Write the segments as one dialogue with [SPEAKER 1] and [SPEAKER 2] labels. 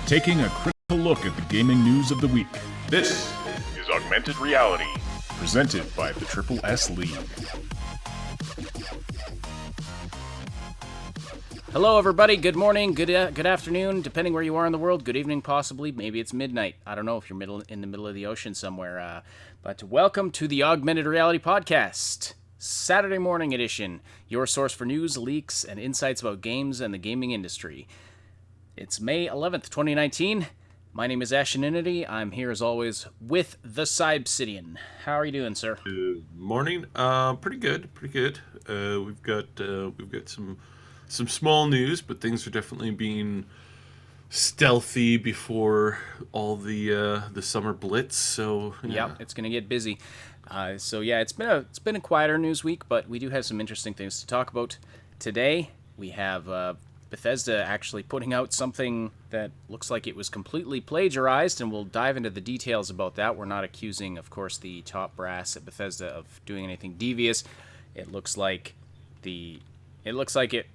[SPEAKER 1] taking a critical look at the gaming news of the week. This is Augmented Reality, presented by the Triple S League.
[SPEAKER 2] Hello, everybody. Good morning, good afternoon, depending where you are in the world. Good evening, possibly. Maybe it's midnight. I don't know if you're in the middle of the ocean somewhere. But welcome to the Augmented Reality Podcast, Saturday morning edition. Your source for news, leaks, and insights about games and the gaming industry. It's May 11th, 2019. My name is Ashenity. I'm here as always with the Cybsidian. How are you doing, sir?
[SPEAKER 3] Good morning. Pretty good. We've got some small news, but things are definitely being stealthy before all the summer blitz. So yeah.
[SPEAKER 2] Yep, it's gonna get busy. It's been a quieter news week, but we do have some interesting things to talk about today. We have Bethesda actually putting out something that looks like it was completely plagiarized, and we'll dive into the details about that. We're not accusing, of course, the top brass at Bethesda of doing anything devious. It looks like it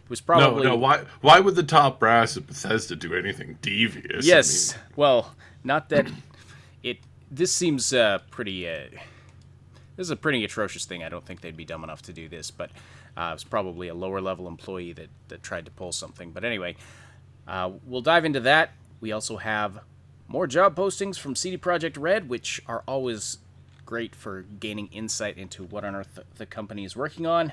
[SPEAKER 2] was probably...
[SPEAKER 3] No, why would the top brass at Bethesda do anything devious?
[SPEAKER 2] Yes, well, not that this seems pretty... This is a pretty atrocious thing. I don't think they'd be dumb enough to do this, but it was probably a lower-level employee that tried to pull something. But anyway, we'll dive into that. We also have more job postings from CD Projekt Red, which are always great for gaining insight into what on earth the company is working on.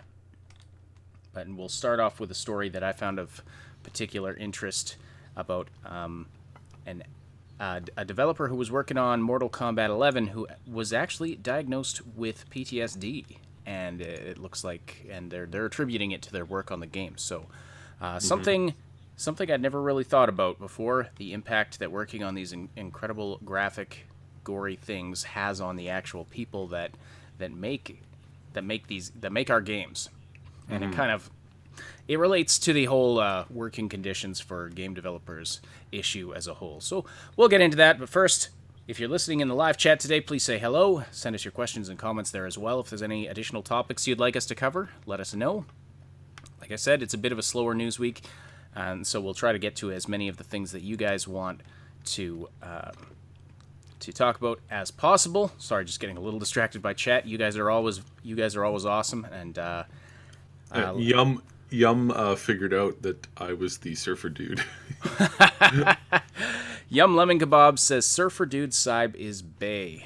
[SPEAKER 2] But we'll start off with a story that I found of particular interest about a developer who was working on Mortal Kombat 11 who was actually diagnosed with PTSD, and it looks like, and they're attributing it to their work on the game. So something I'd never really thought about before, the impact that working on these incredible graphic, gory things has on the actual people that make our games. And it relates to the whole working conditions for game developers issue as a whole. So we'll get into that. But first, if you're listening in the live chat today, please say hello. Send us your questions and comments there as well. If there's any additional topics you'd like us to cover, let us know. Like I said, it's a bit of a slower news week, and so we'll try to get to as many of the things that you guys want to talk about as possible. Sorry, just getting a little distracted by chat. You guys are always awesome, and
[SPEAKER 3] Yum figured out that I was the surfer dude.
[SPEAKER 2] Yum Lemon Kebab says Surfer Dude Cyb is bae.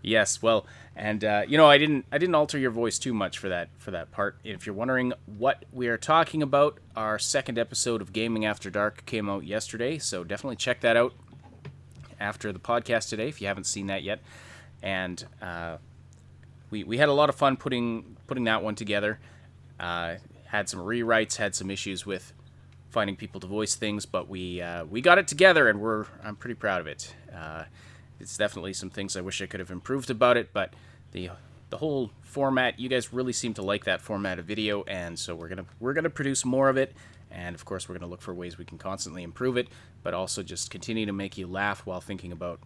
[SPEAKER 2] Yes, well, and I didn't alter your voice too much for that part. If you're wondering what we are talking about, our second episode of Gaming After Dark came out yesterday, so definitely check that out after the podcast today if you haven't seen that yet. And we had a lot of fun putting that one together. Had some rewrites, had some issues with finding people to voice things, but we got it together, and I'm pretty proud of it. It's definitely some things I wish I could have improved about it, but the whole format, you guys really seem to like that format of video, and so we're gonna produce more of it, and of course we're gonna look for ways we can constantly improve it, but also just continue to make you laugh while thinking about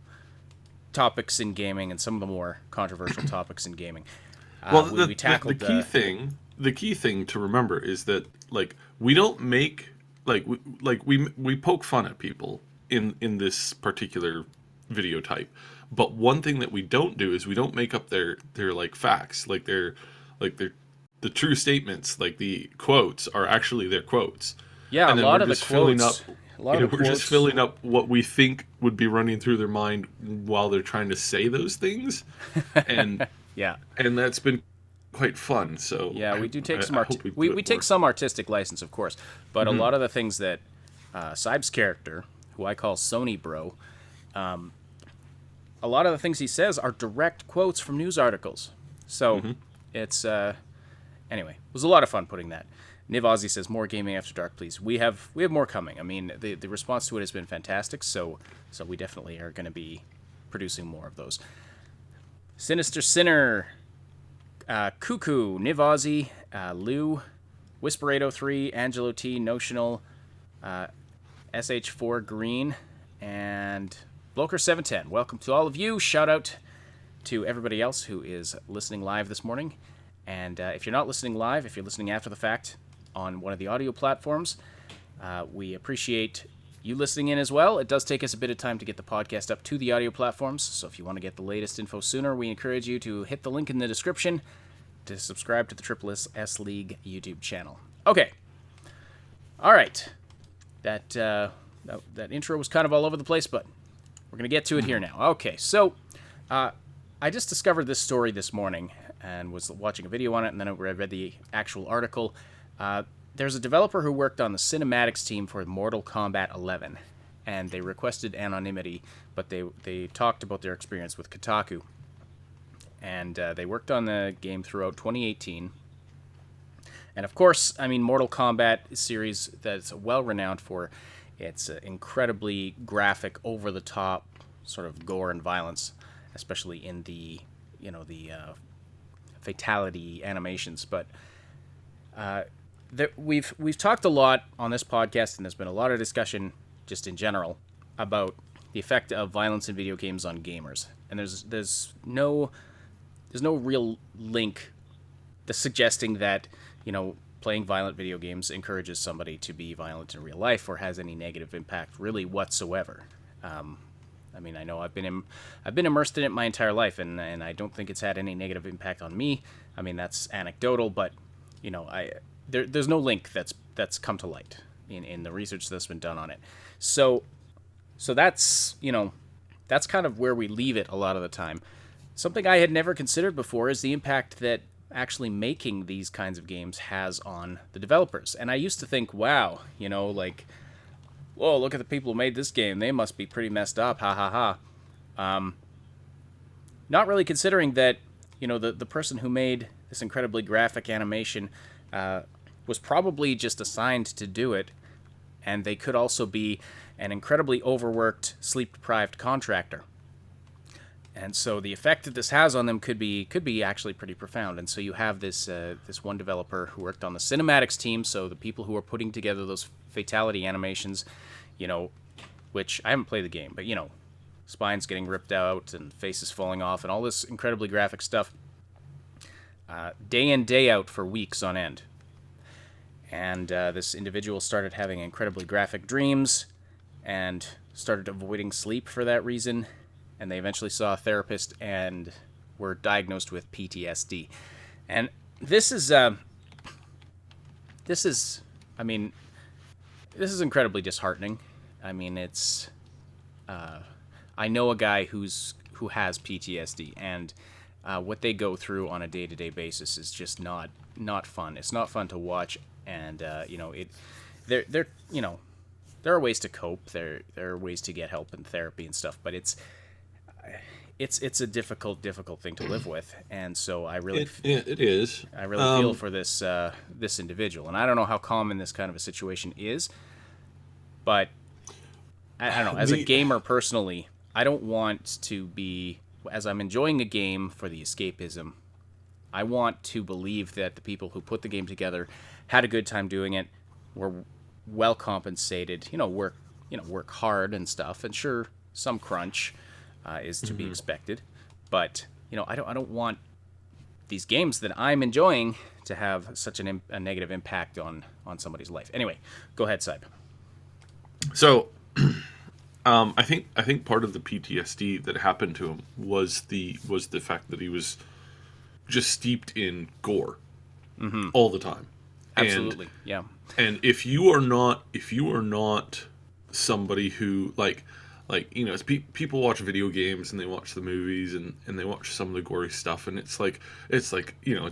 [SPEAKER 2] topics in gaming and some of the more controversial topics in gaming.
[SPEAKER 3] Well,
[SPEAKER 2] we tackled
[SPEAKER 3] the key thing to remember is that we don't make we poke fun at people in this particular video type, but one thing that we don't do is we don't make up their facts, the true statements, like the quotes are actually their quotes.
[SPEAKER 2] Yeah, and a lot of the quotes.
[SPEAKER 3] We're just filling up what we think would be running through their mind while they're trying to say those things, and
[SPEAKER 2] yeah,
[SPEAKER 3] and that's been quite fun. So
[SPEAKER 2] yeah, we do take we take some artistic license, of course, but a lot of the things that Cyb's character, who I call Sony Bro, a lot of the things he says are direct quotes from news articles. So it's anyway, it was a lot of fun putting that. Niv Ozzy says, more Gaming After Dark, please. We have more coming. I mean, the response to it has been fantastic, so we definitely are going to be producing more of those. Sinister Sinner, Cuckoo, Niv Ozzy, Lou, Whisper803, Angelo T, Notional, SH4 Green, and Bloker710. Welcome to all of you. Shout out to everybody else who is listening live this morning. And if you're not listening live, if you're listening after the fact on one of the audio platforms, we appreciate you listening in as well. It does take us a bit of time to get the podcast up to the audio platforms, so if you want to get the latest info sooner, we encourage you to hit the link in the description to subscribe to the Triple S League YouTube channel. Okay. All right. That intro was kind of all over the place, but we're going to get to it here now. Okay, so I just discovered this story this morning and was watching a video on it, and then I read the actual article. There's a developer who worked on the cinematics team for Mortal Kombat 11, and they requested anonymity, but they talked about their experience with Kotaku. And they worked on the game throughout 2018. And of course, I mean, Mortal Kombat series that's well-renowned for its incredibly graphic, over-the-top sort of gore and violence, especially in the fatality animations. But we've talked a lot on this podcast, and there's been a lot of discussion just in general about the effect of violence in video games on gamers. And there's no real link that's suggesting that playing violent video games encourages somebody to be violent in real life or has any negative impact really whatsoever. I mean, I know I've been immersed in it my entire life, and I don't think it's had any negative impact on me. I mean, that's anecdotal, but there's no link that's come to light in the research that's been done on it. So that's that's kind of where we leave it a lot of the time. Something I had never considered before is the impact that actually making these kinds of games has on the developers. And I used to think, wow, whoa, look at the people who made this game. They must be pretty messed up. Ha ha ha. Not really considering that, the person who made this incredibly graphic animation was probably just assigned to do it. And they could also be an incredibly overworked, sleep-deprived contractor. And so the effect that this has on them could be actually pretty profound. And so you have this one developer who worked on the cinematics team, so the people who are putting together those fatality animations, which I haven't played the game, but spines getting ripped out and faces falling off and all this incredibly graphic stuff, day in, day out for weeks on end. And this individual started having incredibly graphic dreams and started avoiding sleep for that reason. And they eventually saw a therapist and were diagnosed with PTSD. And this is incredibly disheartening. I mean, it's I know a guy who has PTSD, and what they go through on a day-to-day basis is just not fun. It's not fun to watch, and there are ways to cope. There are ways to get help and therapy and stuff, but it's a difficult thing to live with, and so I really
[SPEAKER 3] it is.
[SPEAKER 2] I really feel for this individual, and I don't know how common this kind of a situation is, but I don't know. As a gamer personally, I don't want to be, as I'm enjoying a game for the escapism, I want to believe that the people who put the game together had a good time doing it, were well compensated, work hard and stuff, and sure, some crunch is to be expected, but I don't want these games that I'm enjoying to have such a negative impact on somebody's life. Anyway, go ahead, Saib.
[SPEAKER 3] So, I think part of the PTSD that happened to him was the fact that he was just steeped in gore all the time.
[SPEAKER 2] Absolutely, yeah.
[SPEAKER 3] And if you are not somebody who it's people watch video games and they watch the movies and they watch some of the gory stuff, and it's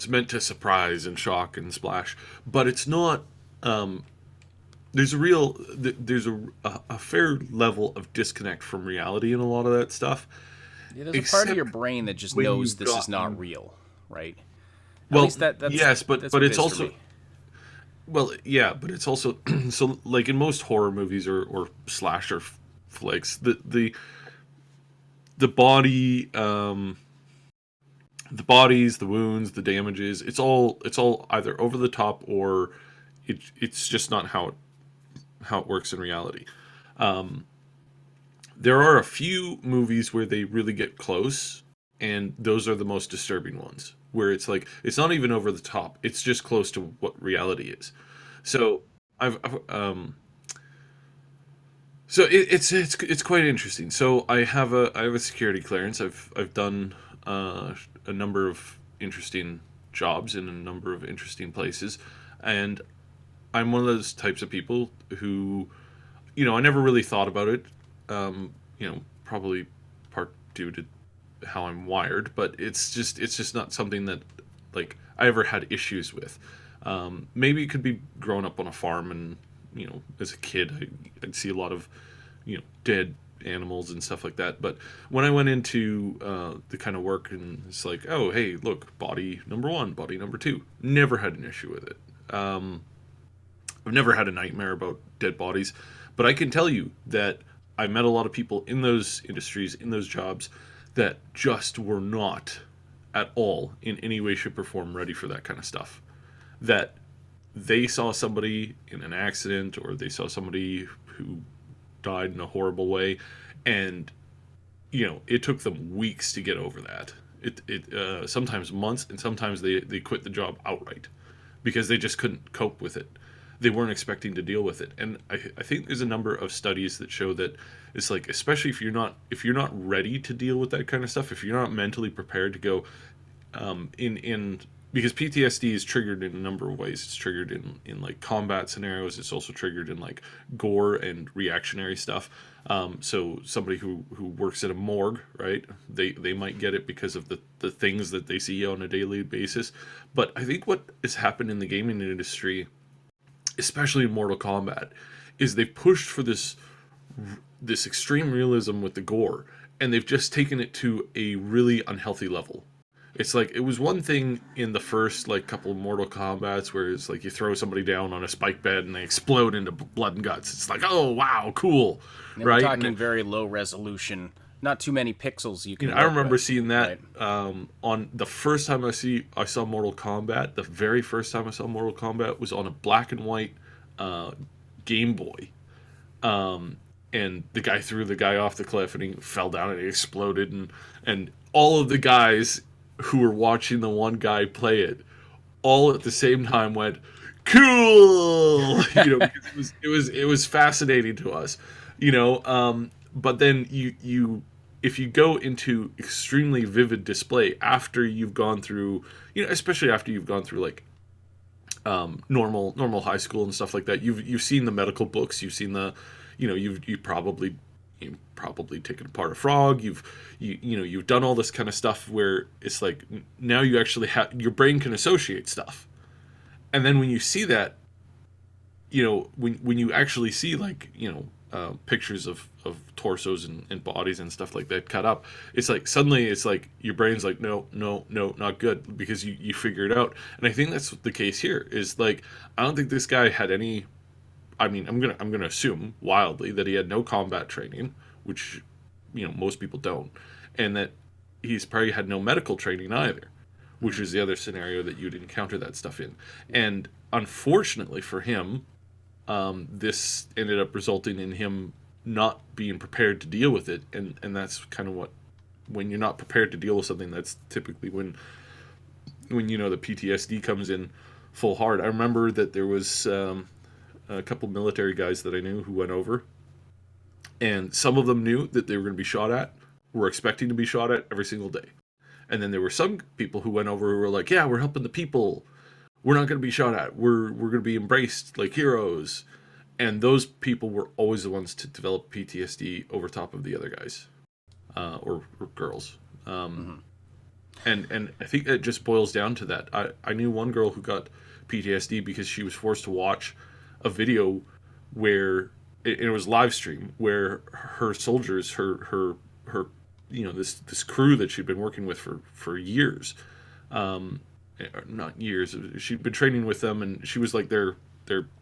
[SPEAKER 3] meant to surprise and shock and splash, but it's not. There's a fair level of disconnect from reality in a lot of that stuff.
[SPEAKER 2] Yeah, there's a part of your brain that just knows this is not real, right? At
[SPEAKER 3] well,
[SPEAKER 2] least that's,
[SPEAKER 3] yes, but
[SPEAKER 2] that's what
[SPEAKER 3] it's
[SPEAKER 2] it is for
[SPEAKER 3] also.
[SPEAKER 2] me.
[SPEAKER 3] Well, yeah, but it's also so like in most horror movies or slasher flicks, the body, the bodies, the wounds, the damages, it's all either over the top or it's just not how it works in reality. There are a few movies where they really get close, and those are the most disturbing ones, where it's like it's not even over the top, it's just close to what reality is. So So it's quite interesting. So I have a security clearance. I've done a number of interesting jobs in a number of interesting places, and I'm one of those types of people who, I never really thought about it. Probably part due to how I'm wired, but it's just not something that like I ever had issues with. Maybe it could be growing up on a farm, and as a kid, I'd see a lot of dead animals and stuff like that. But when I went into the kind of work, and it's like, oh hey, look, body number one, body number two, never had an issue with it. I've never had a nightmare about dead bodies, but I can tell you that I met a lot of people in those industries, in those jobs, that just were not at all in any way, shape, or form ready for that kind of stuff. That they saw somebody in an accident, or they saw somebody who died in a horrible way, and it took them weeks to get over that. It sometimes months, and sometimes they quit the job outright because they just couldn't cope with it. They weren't expecting to deal with it. And I think there's a number of studies that show that it's like, especially if you're not ready to deal with that kind of stuff, if you're not mentally prepared to go in because PTSD is triggered in a number of ways. It's triggered in like combat scenarios. It's also triggered in like gore and reactionary stuff. So somebody who works at a morgue, right? They might get it because of the things that they see on a daily basis. But I think what has happened in the gaming industry, especially in Mortal Kombat, is they've pushed for this extreme realism with the gore, and they've just taken it to a really unhealthy level. It's like, it was one thing in the first like couple of Mortal Kombats where it's like you throw somebody down on a spike bed and they explode into blood and guts. It's like, oh wow, cool,
[SPEAKER 2] And
[SPEAKER 3] right?
[SPEAKER 2] we're talking very low resolution, not too many pixels you can.
[SPEAKER 3] I remember
[SPEAKER 2] with,
[SPEAKER 3] seeing that
[SPEAKER 2] right?
[SPEAKER 3] on the first time I saw Mortal Kombat. The very first time I saw Mortal Kombat was on a black and white Game Boy, and the guy threw the guy off the cliff and he fell down and he exploded, and all of the guys who were watching the one guy play it all at the same time went cool, because it was fascinating to us, but then you if you go into extremely vivid display after you've gone through, especially after you've gone through like normal high school and stuff like that, you've seen the medical books, you've seen the, you've probably taken apart a frog, you've done all this kind of stuff where it's like now you actually have, your brain can associate stuff, and then when you see that, when you actually see like pictures of torsos and bodies and stuff like that cut up, it's like suddenly it's like your brain's like, no, not good, because you figure it out. And I think that's the case here, is like, I don't think this guy had any, I mean, I'm gonna assume wildly that he had no combat training, which most people don't, and that he's probably had no medical training either, which is the other scenario that you'd encounter that stuff in. And unfortunately for him, this ended up resulting in him not being prepared to deal with it, and that's kind of what, when you're not prepared to deal with something, that's typically when the PTSD comes in full hard. I remember that there was a couple military guys that I knew who went over, and some of them knew that they were going to be shot at, were expecting to be shot at every single day. And then there were some people who went over who were like, yeah, we're helping the people, we're not going to be shot at, we're going to be embraced like heroes. And those people were always the ones to develop PTSD over top of the other guys, or girls. And I think it just boils down to that. I knew one girl who got PTSD because she was forced to watch a video where it was live stream, where her soldiers, her this crew that she'd been working with for years, not years, she'd been training with them, and she was like their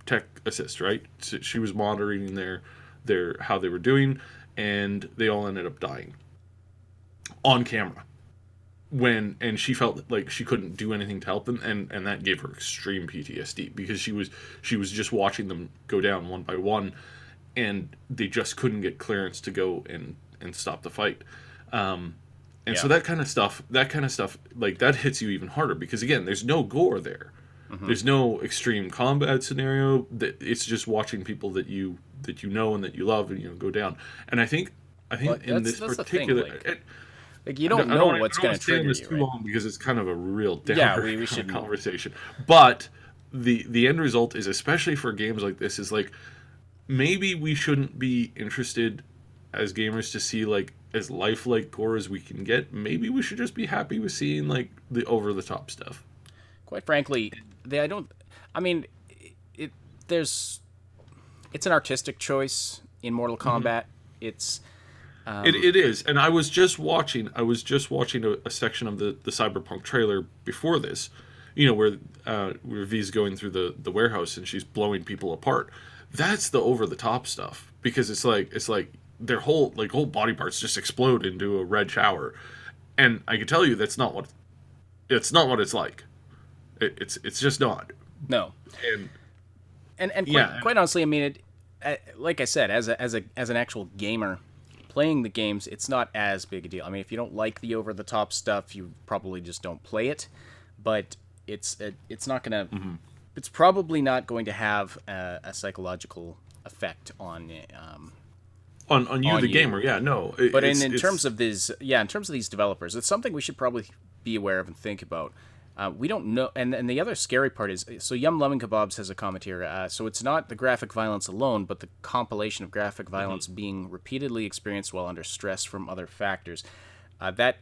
[SPEAKER 3] tech assist, right? So she was monitoring their how they were doing, and they all ended up dying on camera. And she felt like she couldn't do anything to help them, and that gave her extreme PTSD, because she was just watching them go down one by one, and they just couldn't get clearance to go and stop the fight. So that kind of stuff, like, that hits you even harder, because again, there's no gore there. There's no extreme combat scenario. It's just watching people that you that you know and that you love, and go down. And I think
[SPEAKER 2] Well,
[SPEAKER 3] in this
[SPEAKER 2] that's the thing.
[SPEAKER 3] particular,
[SPEAKER 2] Like you don't know what's going to trigger
[SPEAKER 3] this
[SPEAKER 2] you,
[SPEAKER 3] too
[SPEAKER 2] right?
[SPEAKER 3] long because it's kind of a real downer
[SPEAKER 2] Yeah, we
[SPEAKER 3] kind of
[SPEAKER 2] should.
[SPEAKER 3] conversation. But the end result is, especially for games like this, is like maybe we shouldn't be interested as gamers to see like as lifelike gore as we can get. Maybe we should just be happy with seeing like the over the top stuff.
[SPEAKER 2] Quite frankly, I don't. I mean, it there's. It's an artistic choice in Mortal Kombat. It's.
[SPEAKER 3] It is, and I was just watching a section of the Cyberpunk trailer before this, where V's going through the warehouse and she's blowing people apart. That's the over the top stuff, because it's like their whole body parts just explode into a red shower, and I can tell you that's not what it's like. It's just not.
[SPEAKER 2] No. And
[SPEAKER 3] yeah,
[SPEAKER 2] quite honestly, I mean, like I said, as an actual gamer playing the games, it's not as big a deal. I mean, if you don't like the over the top stuff, you probably just don't play it. But it's not gonna.
[SPEAKER 3] Mm-hmm.
[SPEAKER 2] It's probably not going to have a psychological effect on you,
[SPEAKER 3] the gamer. Yeah, no.
[SPEAKER 2] But in terms of these developers, it's something we should probably be aware of and think about. We don't know, and the other scary part is, so Yum Lemon Kebabs has a comment here. So it's not the graphic violence alone, but the compilation of graphic violence being repeatedly experienced while under stress from other factors. I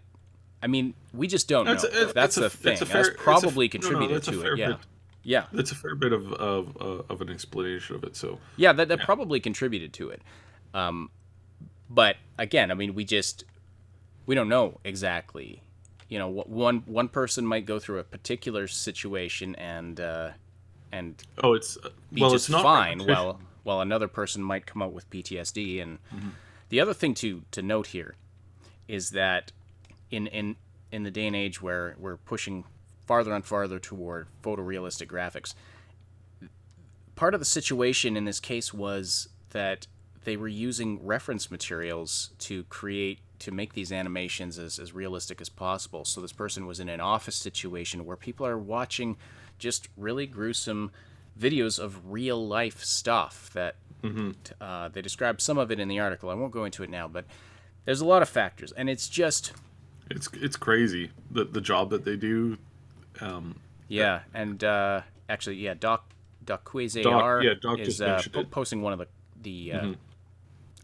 [SPEAKER 2] mean, we just don't know. That's the thing. That's probably contributed to it. Yeah. Yeah.
[SPEAKER 3] That's a fair bit of an explanation of it. So
[SPEAKER 2] yeah, that probably contributed to it. But again, I mean, we don't know exactly. One person might go through a particular situation and be just
[SPEAKER 3] not
[SPEAKER 2] fine, while another person might come out with PTSD. And the other thing to note here is that in the day and age where we're pushing farther and farther toward photorealistic graphics, part of the situation in this case was that they were using reference materials to make these animations as realistic as possible. So this person was in an office situation where people are watching just really gruesome videos of real life stuff that they describe some of it in the article. I won't go into it now, but there's a lot of factors, and it's just
[SPEAKER 3] it's crazy the job that they do.
[SPEAKER 2] Actually, Doc Quasar is posting one of the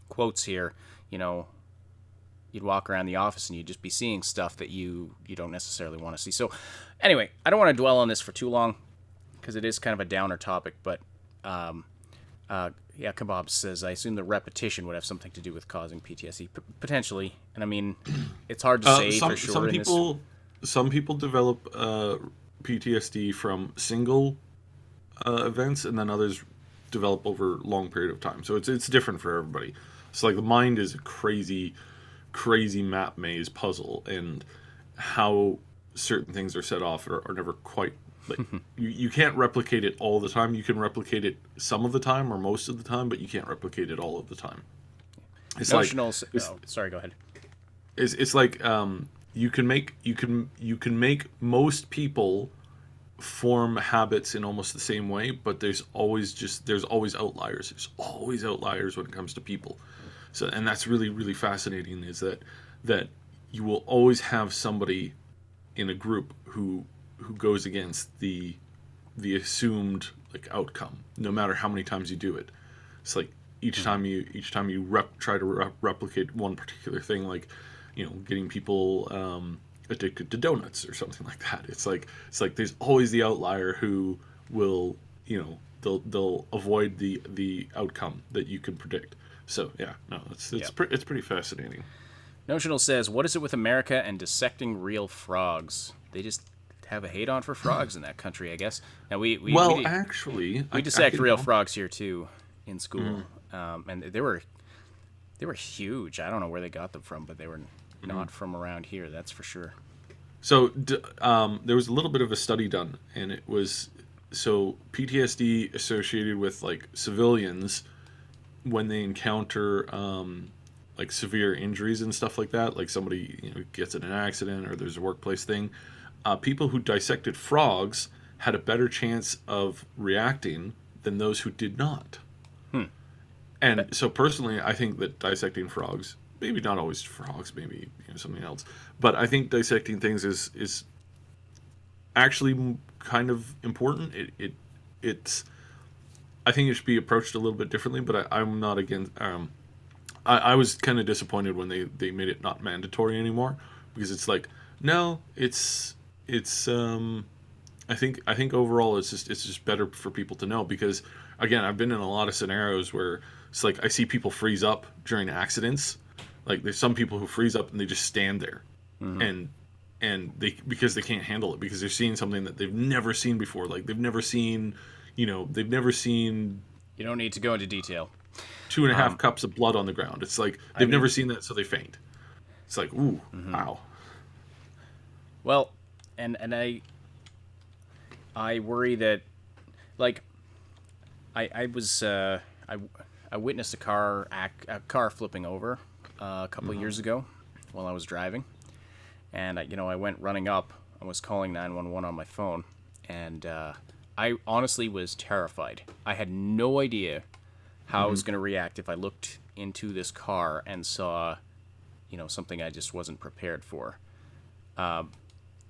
[SPEAKER 2] quotes here. You'd walk around the office and you'd just be seeing stuff that you don't necessarily want to see. So anyway, I don't want to dwell on this for too long because it is kind of a downer topic, but Kebab says, I assume the repetition would have something to do with causing PTSD, potentially. And I mean, it's hard to say for sure.
[SPEAKER 3] Some people develop PTSD from single events, and then others develop over a long period of time. So it's different for everybody. So like the mind is a crazy map maze puzzle, and how certain things are set off are never quite like you can't replicate it all the time. You can replicate it some of the time or most of the time, but you can't replicate it all of the time. It's sorry, go ahead. It's like you can make most people form habits in almost the same way, but there's always outliers. There's always outliers when it comes to people. So, and that's really, really fascinating, is that you will always have somebody in a group who goes against the assumed like outcome, no matter how many times you do it. It's like each time you try to replicate one particular thing, like getting people addicted to donuts or something like that. It's like there's always the outlier who will they'll avoid the outcome that you can predict. So yeah, no, it's pretty fascinating.
[SPEAKER 2] Notional says, what is it with America and dissecting real frogs? They just have a hate on for frogs in that country, I guess. Now we dissect real frogs here too in school, and they were huge. I don't know where they got them from, but they were not from around here, that's for sure.
[SPEAKER 3] So there was a little bit of a study done, and it was PTSD associated with like civilians when they encounter like severe injuries and stuff like that, like somebody gets in an accident or there's a workplace thing. People who dissected frogs had a better chance of reacting than those who did not. And so personally, I think that dissecting frogs, maybe not always frogs, maybe something else, but I think dissecting things is actually kind of important. It's I think it should be approached a little bit differently, but I'm not against. I was kind of disappointed when they made it not mandatory anymore, because it's like, no, it's. I think overall it's just better for people to know, because again, I've been in a lot of scenarios where it's like I see people freeze up during accidents. Like there's some people who freeze up and they just stand there, and they, because they can't handle it, because they're seeing something that they've never seen before. Like they've never seen
[SPEAKER 2] You don't need to go into detail.
[SPEAKER 3] 2.5 cups of blood on the ground. It's like they've never seen that, so they faint. It's like, ooh, wow.
[SPEAKER 2] Well, and I worry that, like, I witnessed a car flipping over a couple of years ago while I was driving, and I went running up. I was calling 911 on my phone, and I honestly was terrified. I had no idea how I was going to react if I looked into this car and saw, something I just wasn't prepared for.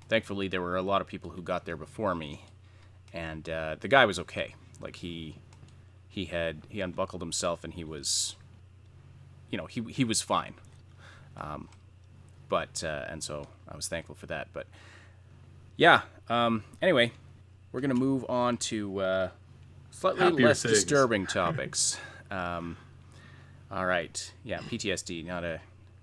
[SPEAKER 2] Thankfully, there were a lot of people who got there before me, and the guy was okay. Like he unbuckled himself, and he was, he was fine. And so I was thankful for that. But yeah. Anyway, we're gonna move on to slightly
[SPEAKER 3] Happier
[SPEAKER 2] less
[SPEAKER 3] things.
[SPEAKER 2] disturbing topics. All right. Yeah, PTSD. Not a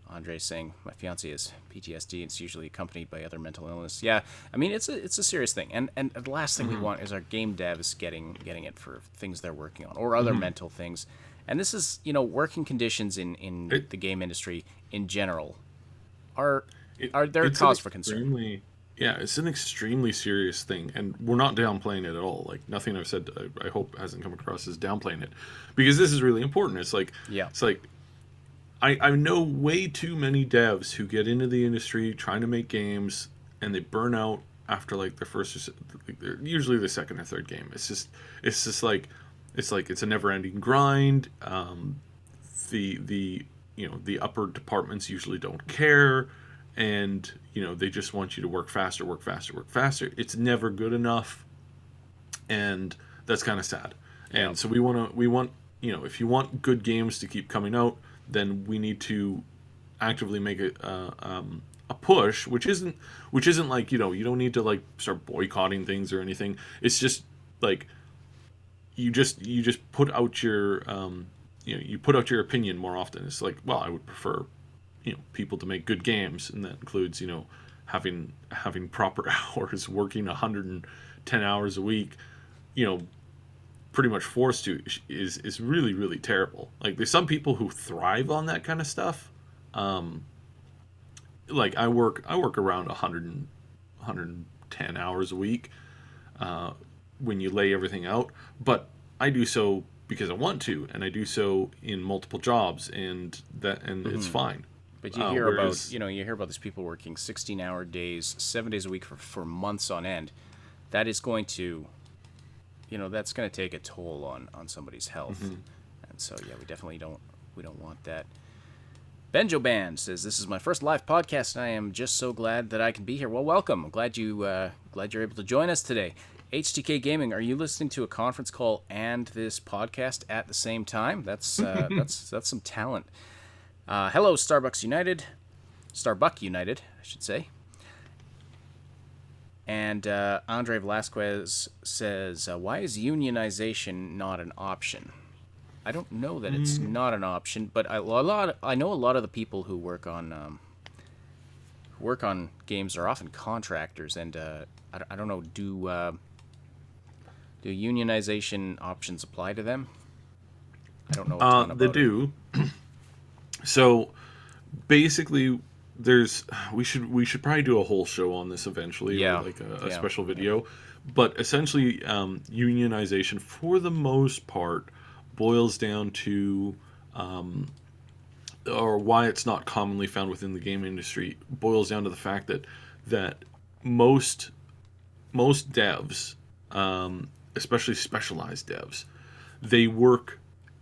[SPEAKER 2] Andre saying my fiance has PTSD. It's usually accompanied by other mental illness. Yeah, I mean it's a serious thing, and the last thing we want is our game devs getting it for things they're working on or other mental things. And this is working conditions in the game industry in general are there a cause for concern.
[SPEAKER 3] Yeah, it's an extremely serious thing, and we're not downplaying it at all. Like nothing I've said, I hope hasn't come across as downplaying it, because this is really important. It's like, I know way too many devs who get into the industry trying to make games, and they burn out after like their first, usually the second or third game. It's just like it's a never-ending grind. The upper departments usually don't care, and they just want you to work faster. It's never good enough, and that's kind of sad. And so we want if you want good games to keep coming out, then we need to actively make a push, which isn't like you don't need to like start boycotting things or anything. It's just like you just put out your you put out your opinion more often. It's like, well, I would prefer people to make good games, and that includes having proper hours, working 110 hours a week, pretty much forced to, is really, really terrible. Like there's some people who thrive on that kind of stuff. Like I work around 110 hours a week when you lay everything out, but I do so because I want to, and I do so in multiple jobs, and it's fine.
[SPEAKER 2] But you hear about these people working 16-hour days, 7 days a week for months on end. That is going to, that's going to take a toll on somebody's health. And so yeah, we definitely don't want that. Benjo Band says, "This is my first live podcast, and I am just so glad that I can be here." Well, welcome. I'm glad you're able to join us today. HTK Gaming, are you listening to a conference call and this podcast at the same time? That's some talent. Hello, Starbuck United, I should say. And Andre Velasquez says, "Why is unionization not an option?" I don't know that it's not an option, but I know a lot of the people who work on games are often contractors, and I don't know, do unionization options apply to them? I don't know a ton about
[SPEAKER 3] they do. So basically, we should probably do a whole show on this eventually, or like a special video. But essentially, unionization for the most part boils down to, or why it's not commonly found within the game industry, boils down to the fact that most devs, especially specialized devs, they work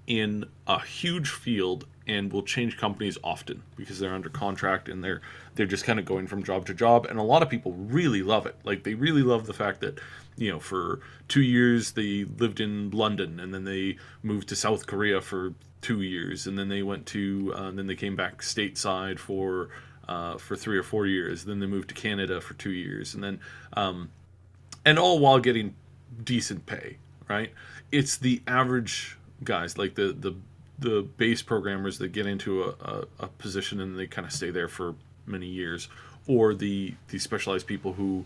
[SPEAKER 3] in a huge field and will change companies often because they're under contract and they're just kind of going from job to job. And a lot of people really love it. Like, they really love the fact that, for 2 years they lived in London, and then they moved to South Korea for 2 years, and then they went to then they came back stateside for 3 or 4 years. Then they moved to Canada for 2 years, and then and all while getting decent pay, right? It's the average guys, like the base programmers that get into a position and they kind of stay there for many years, or the specialized people who,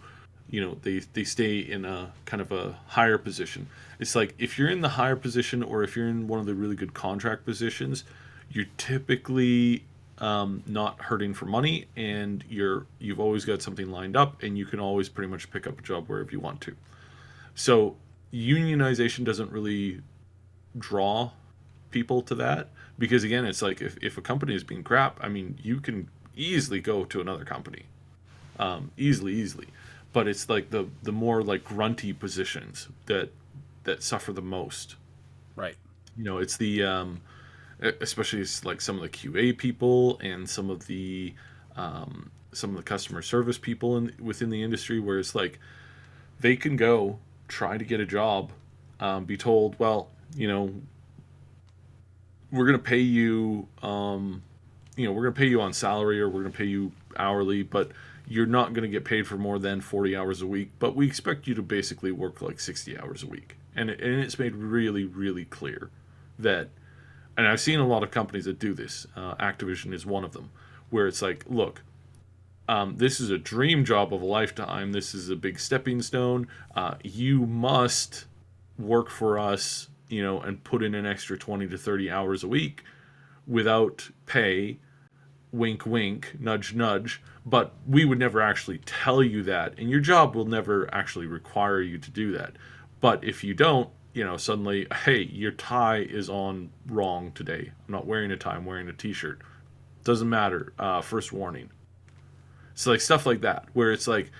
[SPEAKER 3] they stay in a kind of a higher position. It's like, if you're in the higher position, or if you're in one of the really good contract positions, you're typically not hurting for money, and you've always got something lined up, and you can always pretty much pick up a job wherever you want to. So unionization doesn't really draw people to that, because again, it's like, if a company is being crap, I mean, you can easily go to another company, easily. But it's like the more like grunty positions that suffer the most.
[SPEAKER 2] Right.
[SPEAKER 3] It's the especially like some of the QA people and some of the customer service people within the industry, where it's like, they can go try to get a job, be told, well, we're going to pay you, we're going to pay you on salary, or we're going to pay you hourly, but you're not going to get paid for more than 40 hours a week, but we expect you to basically work like 60 hours a week. And it's made really, really clear that, and I've seen a lot of companies that do this, Activision is one of them, where it's like, look, this is a dream job of a lifetime, this is a big stepping stone, you must work for us, and put in an extra 20 to 30 hours a week without pay, wink, wink, nudge, nudge, but we would never actually tell you that, and your job will never actually require you to do that. But if you don't, suddenly, hey, your tie is on wrong today. I'm not wearing a tie, I'm wearing a t-shirt. Doesn't matter, first warning. So like stuff like that, where it's like,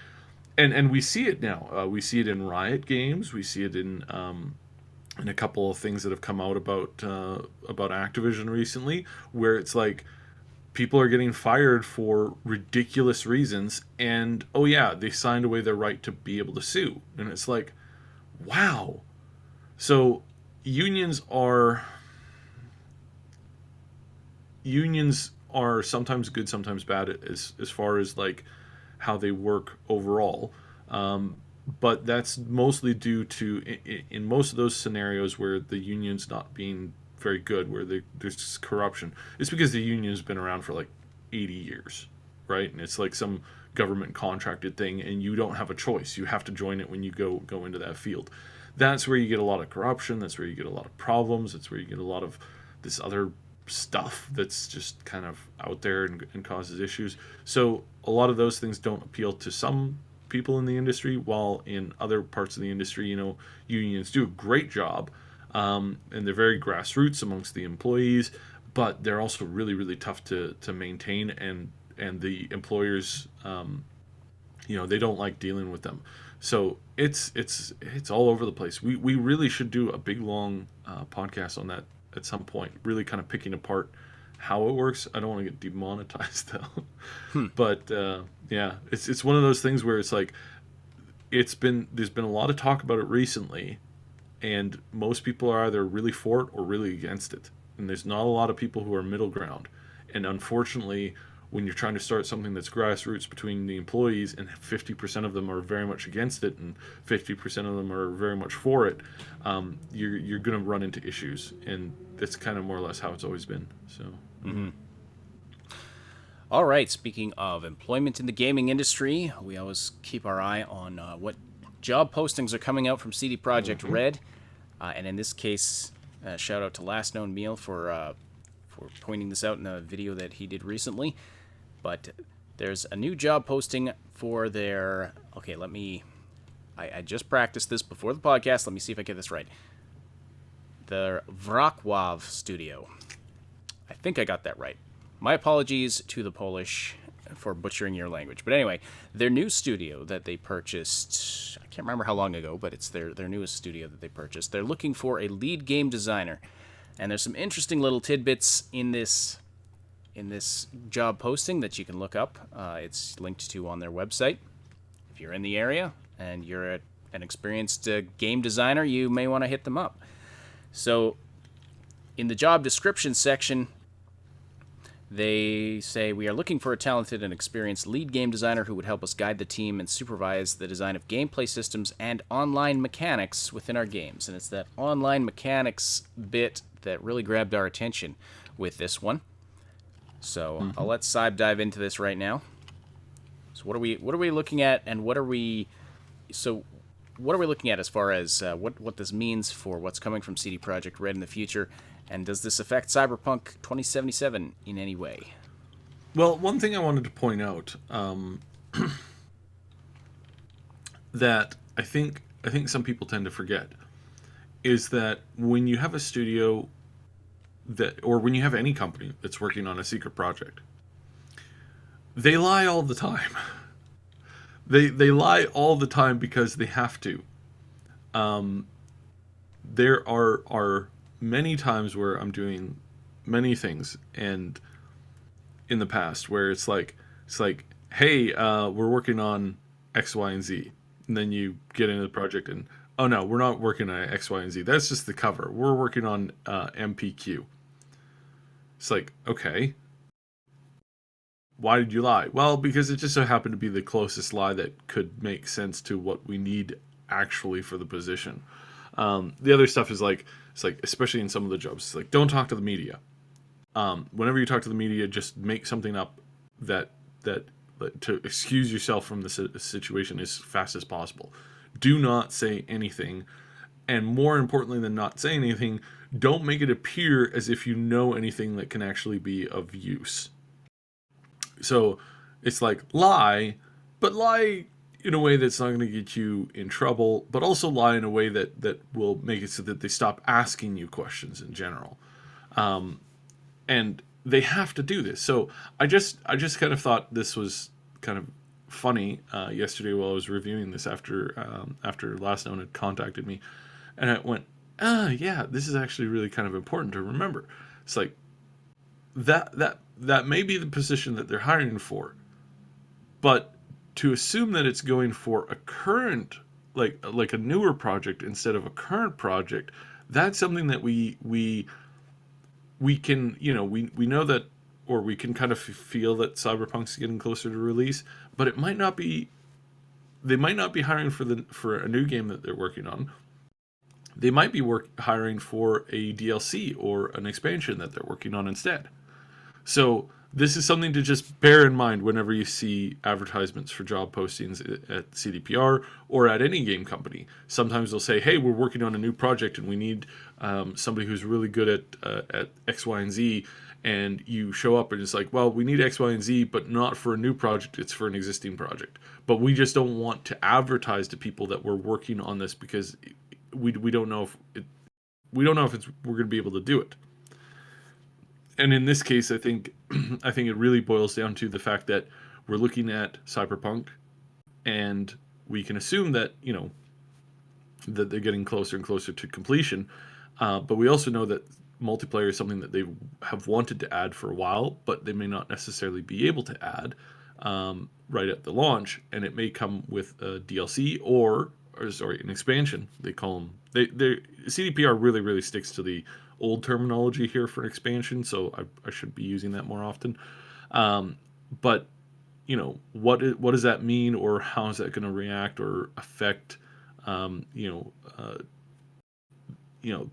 [SPEAKER 3] and we see it now. We see it in Riot Games. We see it in a couple of things that have come out about Activision recently, where it's like, people are getting fired for ridiculous reasons, and oh yeah, they signed away their right to be able to sue. And it's like, wow. So unions are sometimes good, sometimes bad, as far as like how they work overall. But that's mostly due to, in most of those scenarios where the union's not being very good, where there's just corruption, it's because the union's been around for like 80 years, right? And it's like some government contracted thing, and you don't have a choice. You have to join it when you go into that field. That's where you get a lot of corruption. That's where you get a lot of problems. That's where you get a lot of this other stuff that's just kind of out there and causes issues. So a lot of those things don't appeal to some people in the industry, while in other parts of the industry, unions do a great job, and they're very grassroots amongst the employees, but they're also really, really tough to maintain, and the employers, they don't like dealing with them. So it's all over the place. We really should do a big long podcast on that at some point, really kind of picking apart how it works. I don't want to get demonetized though. But yeah, it's one of those things where it's like, there's been a lot of talk about it recently, and most people are either really for it or really against it, and there's not a lot of people who are middle ground. And unfortunately, when you're trying to start something that's grassroots between the employees, and 50% of them are very much against it and 50% of them are very much for it, you're going to run into issues, and that's kind of more or less how it's always been. So.
[SPEAKER 2] Mm-hmm. All right, speaking of employment in the gaming industry, we always keep our eye on what job postings are coming out from CD Projekt Red, and in this case, shout out to Last Known Meal for pointing this out in a video that he did recently. But there's a new job posting for their... Okay, I just practiced this before the podcast. Let me see if I get this right. The Wrocław studio. I think I got that right. My apologies to the Polish for butchering your language. But anyway, their new studio that they purchased, I can't remember how long ago, but it's their newest studio that they purchased. They're looking for a lead game designer. And there's some interesting little tidbits in this job posting that you can look up. It's linked to on their website. If you're in the area and you're an experienced game designer, you may want to hit them up. So in the job description section, they say, we are looking for a talented and experienced lead game designer who would help us guide the team and supervise the design of gameplay systems and online mechanics within our games. And it's that online mechanics bit that really grabbed our attention with this one. So I'll let Saib dive into this right now. So what are we looking at, and what are we looking at as far as what this means for what's coming from CD Projekt Red in the future? And does this affect Cyberpunk 2077 in any way?
[SPEAKER 3] Well, one thing I wanted to point out that I think some people tend to forget is that when you have a studio or when you have any company that's working on a secret project, they lie all the time. They lie all the time because they have to. There are many times where I'm doing many things, and in the past where it's like, hey, we're working on X, Y, and Z, and then you get into the project and, oh no, we're not working on X, Y, and Z. That's just the cover. We're working on MPQ. It's like, okay, why did you lie? Well, because it just so happened to be the closest lie that could make sense to what we need actually for the position. The other stuff is like, it's like, especially in some of the jobs, it's like, don't talk to the media. Whenever you talk to the media, just make something up that to excuse yourself from the situation as fast as possible. Do not say anything. And more importantly than not saying anything, don't make it appear as if you know anything that can actually be of use. So it's like, lie, but lie in a way that's not going to get you in trouble, but also lie in a way that will make it so that they stop asking you questions in general. And they have to do this. So I just kind of thought this was kind of funny yesterday while I was reviewing this after Last Known had contacted me, and I went, yeah, this is actually really kind of important to remember. It's like that may be the position that they're hiring for, but to assume that it's going for a current, like a newer project instead of a current project, that's something that we can, we know that, or we can kind of feel that Cyberpunk's getting closer to release, but it might not be. They might not be hiring for a new game that they're working on. They might be hiring for a DLC or an expansion that they're working on instead. So this is something to just bear in mind whenever you see advertisements for job postings at CDPR or at any game company. Sometimes they'll say, hey, we're working on a new project and we need somebody who's really good at X, Y, and Z. And you show up and it's like, well, we need X, Y, and Z, but not for a new project. It's for an existing project. But we just don't want to advertise to people that we're working on this because we don't know if we're going to be able to do it. And in this case, I think it really boils down to the fact that we're looking at Cyberpunk, and we can assume that that they're getting closer and closer to completion. But we also know that multiplayer is something that they have wanted to add for a while, but they may not necessarily be able to add right at the launch, and it may come with a DLC or an expansion. They call them. CDPR really sticks to the old terminology here for expansion, so I should be using that more often. But what does that mean, or how is that going to react or affect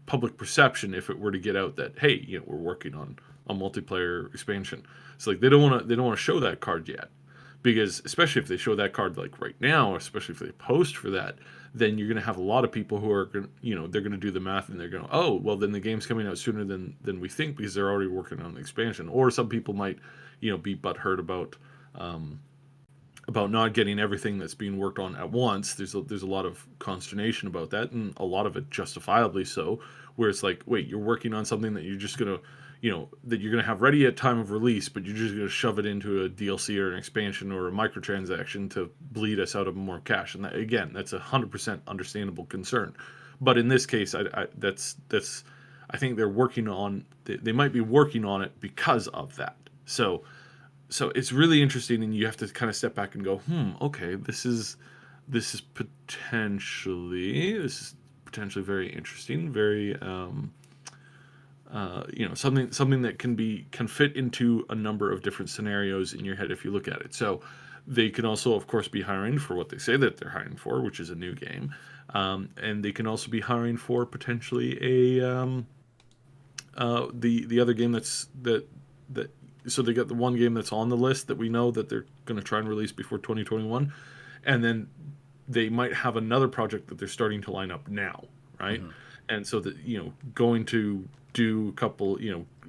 [SPEAKER 3] public perception if it were to get out that, hey, we're working on a multiplayer expansion? It's like they don't want to show that card yet, because especially if they show that card like right now, especially if they post for that, then you're going to have a lot of people who are going they're going to do the math and they're going, oh, well, then the game's coming out sooner than we think because they're already working on the expansion. Or some people might be butthurt about not getting everything that's being worked on at once. There's a lot of consternation about that, and a lot of it justifiably so, where it's like, wait, you're working on something that you're just going to that you're going to have ready at time of release, but you're just going to shove it into a DLC or an expansion or a microtransaction to bleed us out of more cash. And that, again, that's 100% understandable concern. But in this case, I think they're working on. They might be working on it because of that. So it's really interesting, and you have to kind of step back and go, okay, this is potentially very interesting, very something that can fit into a number of different scenarios in your head if you look at it. So they can also, of course, be hiring for what they say that they're hiring for, which is a new game, and they can also be hiring for potentially the other game that. So they got the one game that's on the list that we know that they're going to try and release before 2021, and then they might have another project that they're starting to line up now, right? And so that going to do a couple,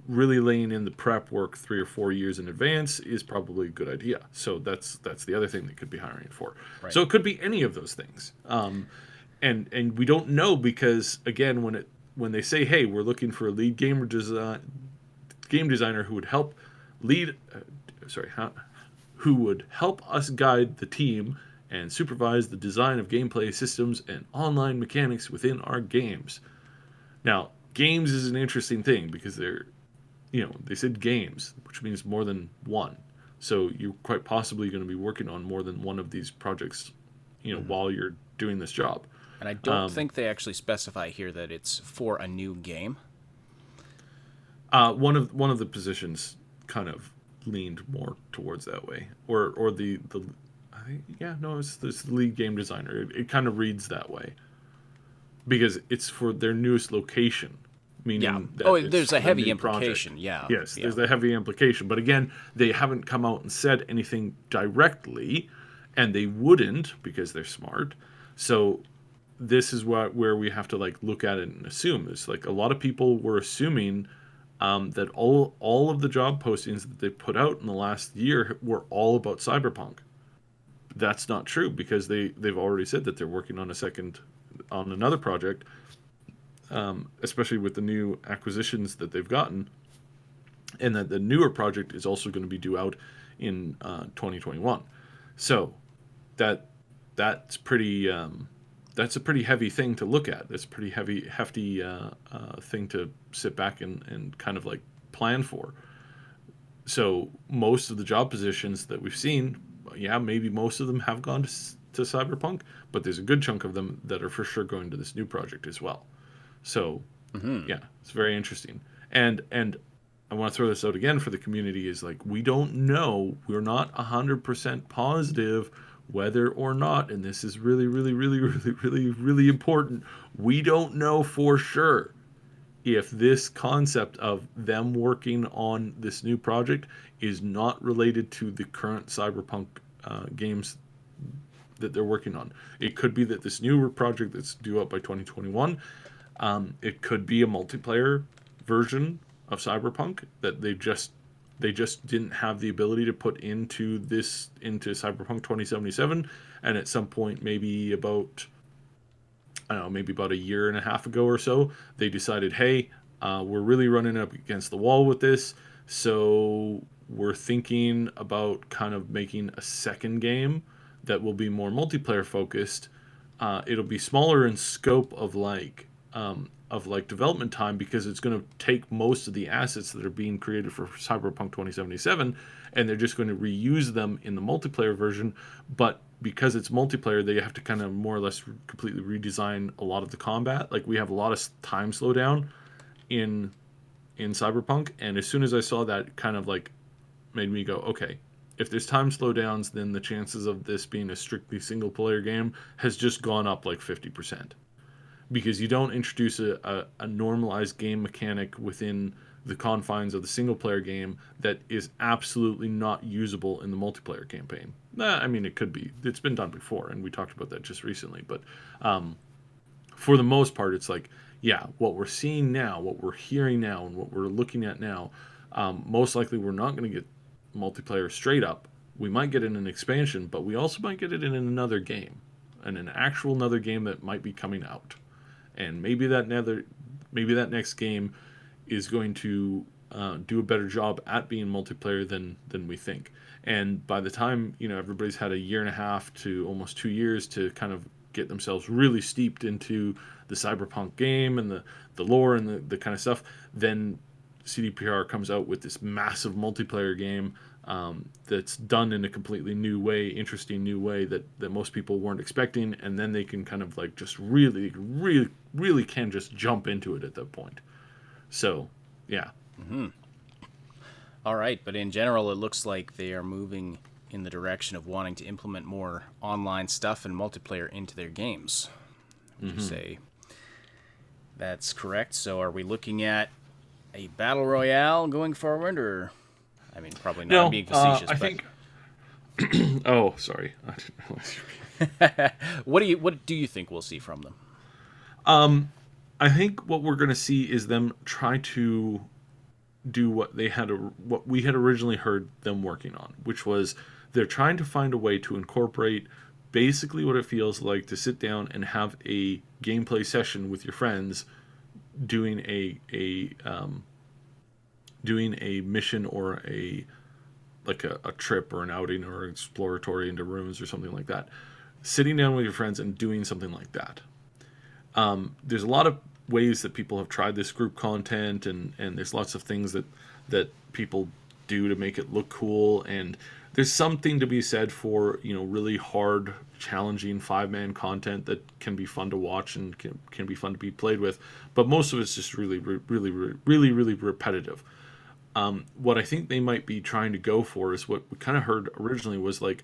[SPEAKER 3] really laying in the prep work 3 or 4 years in advance is probably a good idea. So that's the other thing they could be hiring for.
[SPEAKER 2] Right.
[SPEAKER 3] So it could be any of those things, and we don't know because again, when they say, hey, we're looking for a lead game designer who would help who would help us guide the team and supervise the design of gameplay systems and online mechanics within our games. Now, games is an interesting thing because they said games, which means more than one. So you're quite possibly going to be working on more than one of these projects, while you're doing this job.
[SPEAKER 2] And I don't think they actually specify here that it's for a new game.
[SPEAKER 3] One of the positions kind of leaned more towards that way, or the it's the lead game designer. It kind of reads that way because it's for their newest location, meaning that
[SPEAKER 2] there's a heavy implication.
[SPEAKER 3] Yes, there's a heavy implication, but again, they haven't come out and said anything directly, and they wouldn't because they're smart. So this is where we have to look at it and assume. It's like a lot of people were assuming that all of the job postings that they put out in the last year were all about Cyberpunk. That's not true because they've already said that they're working on another project, especially with the new acquisitions that they've gotten, and that the newer project is also going to be due out in 2021. So that's pretty. That's a pretty heavy thing to look at. That's a pretty hefty thing to sit back and kind of plan for. So most of the job positions that we've seen, maybe most of them have gone to Cyberpunk, but there's a good chunk of them that are for sure going to this new project as well. So it's very interesting. And I want to throw this out again for the community is we don't know. We're not 100% positive whether or not, and this is really, really, really, really, really, really important, we don't know for sure if this concept of them working on this new project is not related to the current Cyberpunk games that they're working on. It could be that this newer project that's due out by 2021, it could be a multiplayer version of Cyberpunk that they just didn't have the ability to put into Cyberpunk 2077, and at some point, maybe about a year and a half ago or so, they decided, hey, we're really running up against the wall with this, so we're thinking about kind of making a second game that will be more multiplayer focused. It'll be smaller in scope of development time because it's going to take most of the assets that are being created for Cyberpunk 2077, and they're just going to reuse them in the multiplayer version. But because it's multiplayer, they have to kind of more or less completely redesign a lot of the combat. We have a lot of time slowdown in Cyberpunk, and as soon as I saw that, it kind of made me go, okay, if there's time slowdowns, then the chances of this being a strictly single player game has just gone up 50%. Because you don't introduce a normalized game mechanic within the confines of the single-player game that is absolutely not usable in the multiplayer campaign. I mean, it could be. It's been done before, and we talked about that just recently. But for the most part, it's what we're seeing now, what we're hearing now, and what we're looking at now, most likely we're not going to get multiplayer straight up. We might get it in an expansion, but we also might get it in another game, and an actual another game that might be coming out. And maybe that next game is going to do a better job at being multiplayer than we think. And by the time everybody's had a year and a half to almost 2 years to kind of get themselves really steeped into the cyberpunk game and the lore and the kind of stuff, then CDPR comes out with this massive multiplayer game that's done in a completely new way, interesting new way that most people weren't expecting, and then they can kind of like just really, really, really can just jump into it at that point. So, yeah.
[SPEAKER 2] All right, but in general, it looks like they are moving in the direction of wanting to implement more online stuff and multiplayer into their games. Would you say that's correct? So are we looking at a battle royale going forward, or... I mean, probably not.
[SPEAKER 3] No,
[SPEAKER 2] I'm being facetious,
[SPEAKER 3] I
[SPEAKER 2] but...
[SPEAKER 3] think... oh, sorry. I didn't realize you were...
[SPEAKER 2] What do you think we'll see from them?
[SPEAKER 3] I think what we're going to see is them try to do what we had originally heard them working on, which was they're trying to find a way to incorporate basically what it feels like to sit down and have a gameplay session with your friends doing doing a mission or a trip or an outing or exploratory into rooms or something like that. Sitting down with your friends and doing something like that. There's a lot of ways that people have tried this group content, and there's lots of things that people do to make it look cool, and there's something to be said for, really hard, challenging 5-man content that can be fun to watch and can be fun to be played with, but most of it's just really, really, really, really, really repetitive. What I think they might be trying to go for is what we kind of heard originally was like,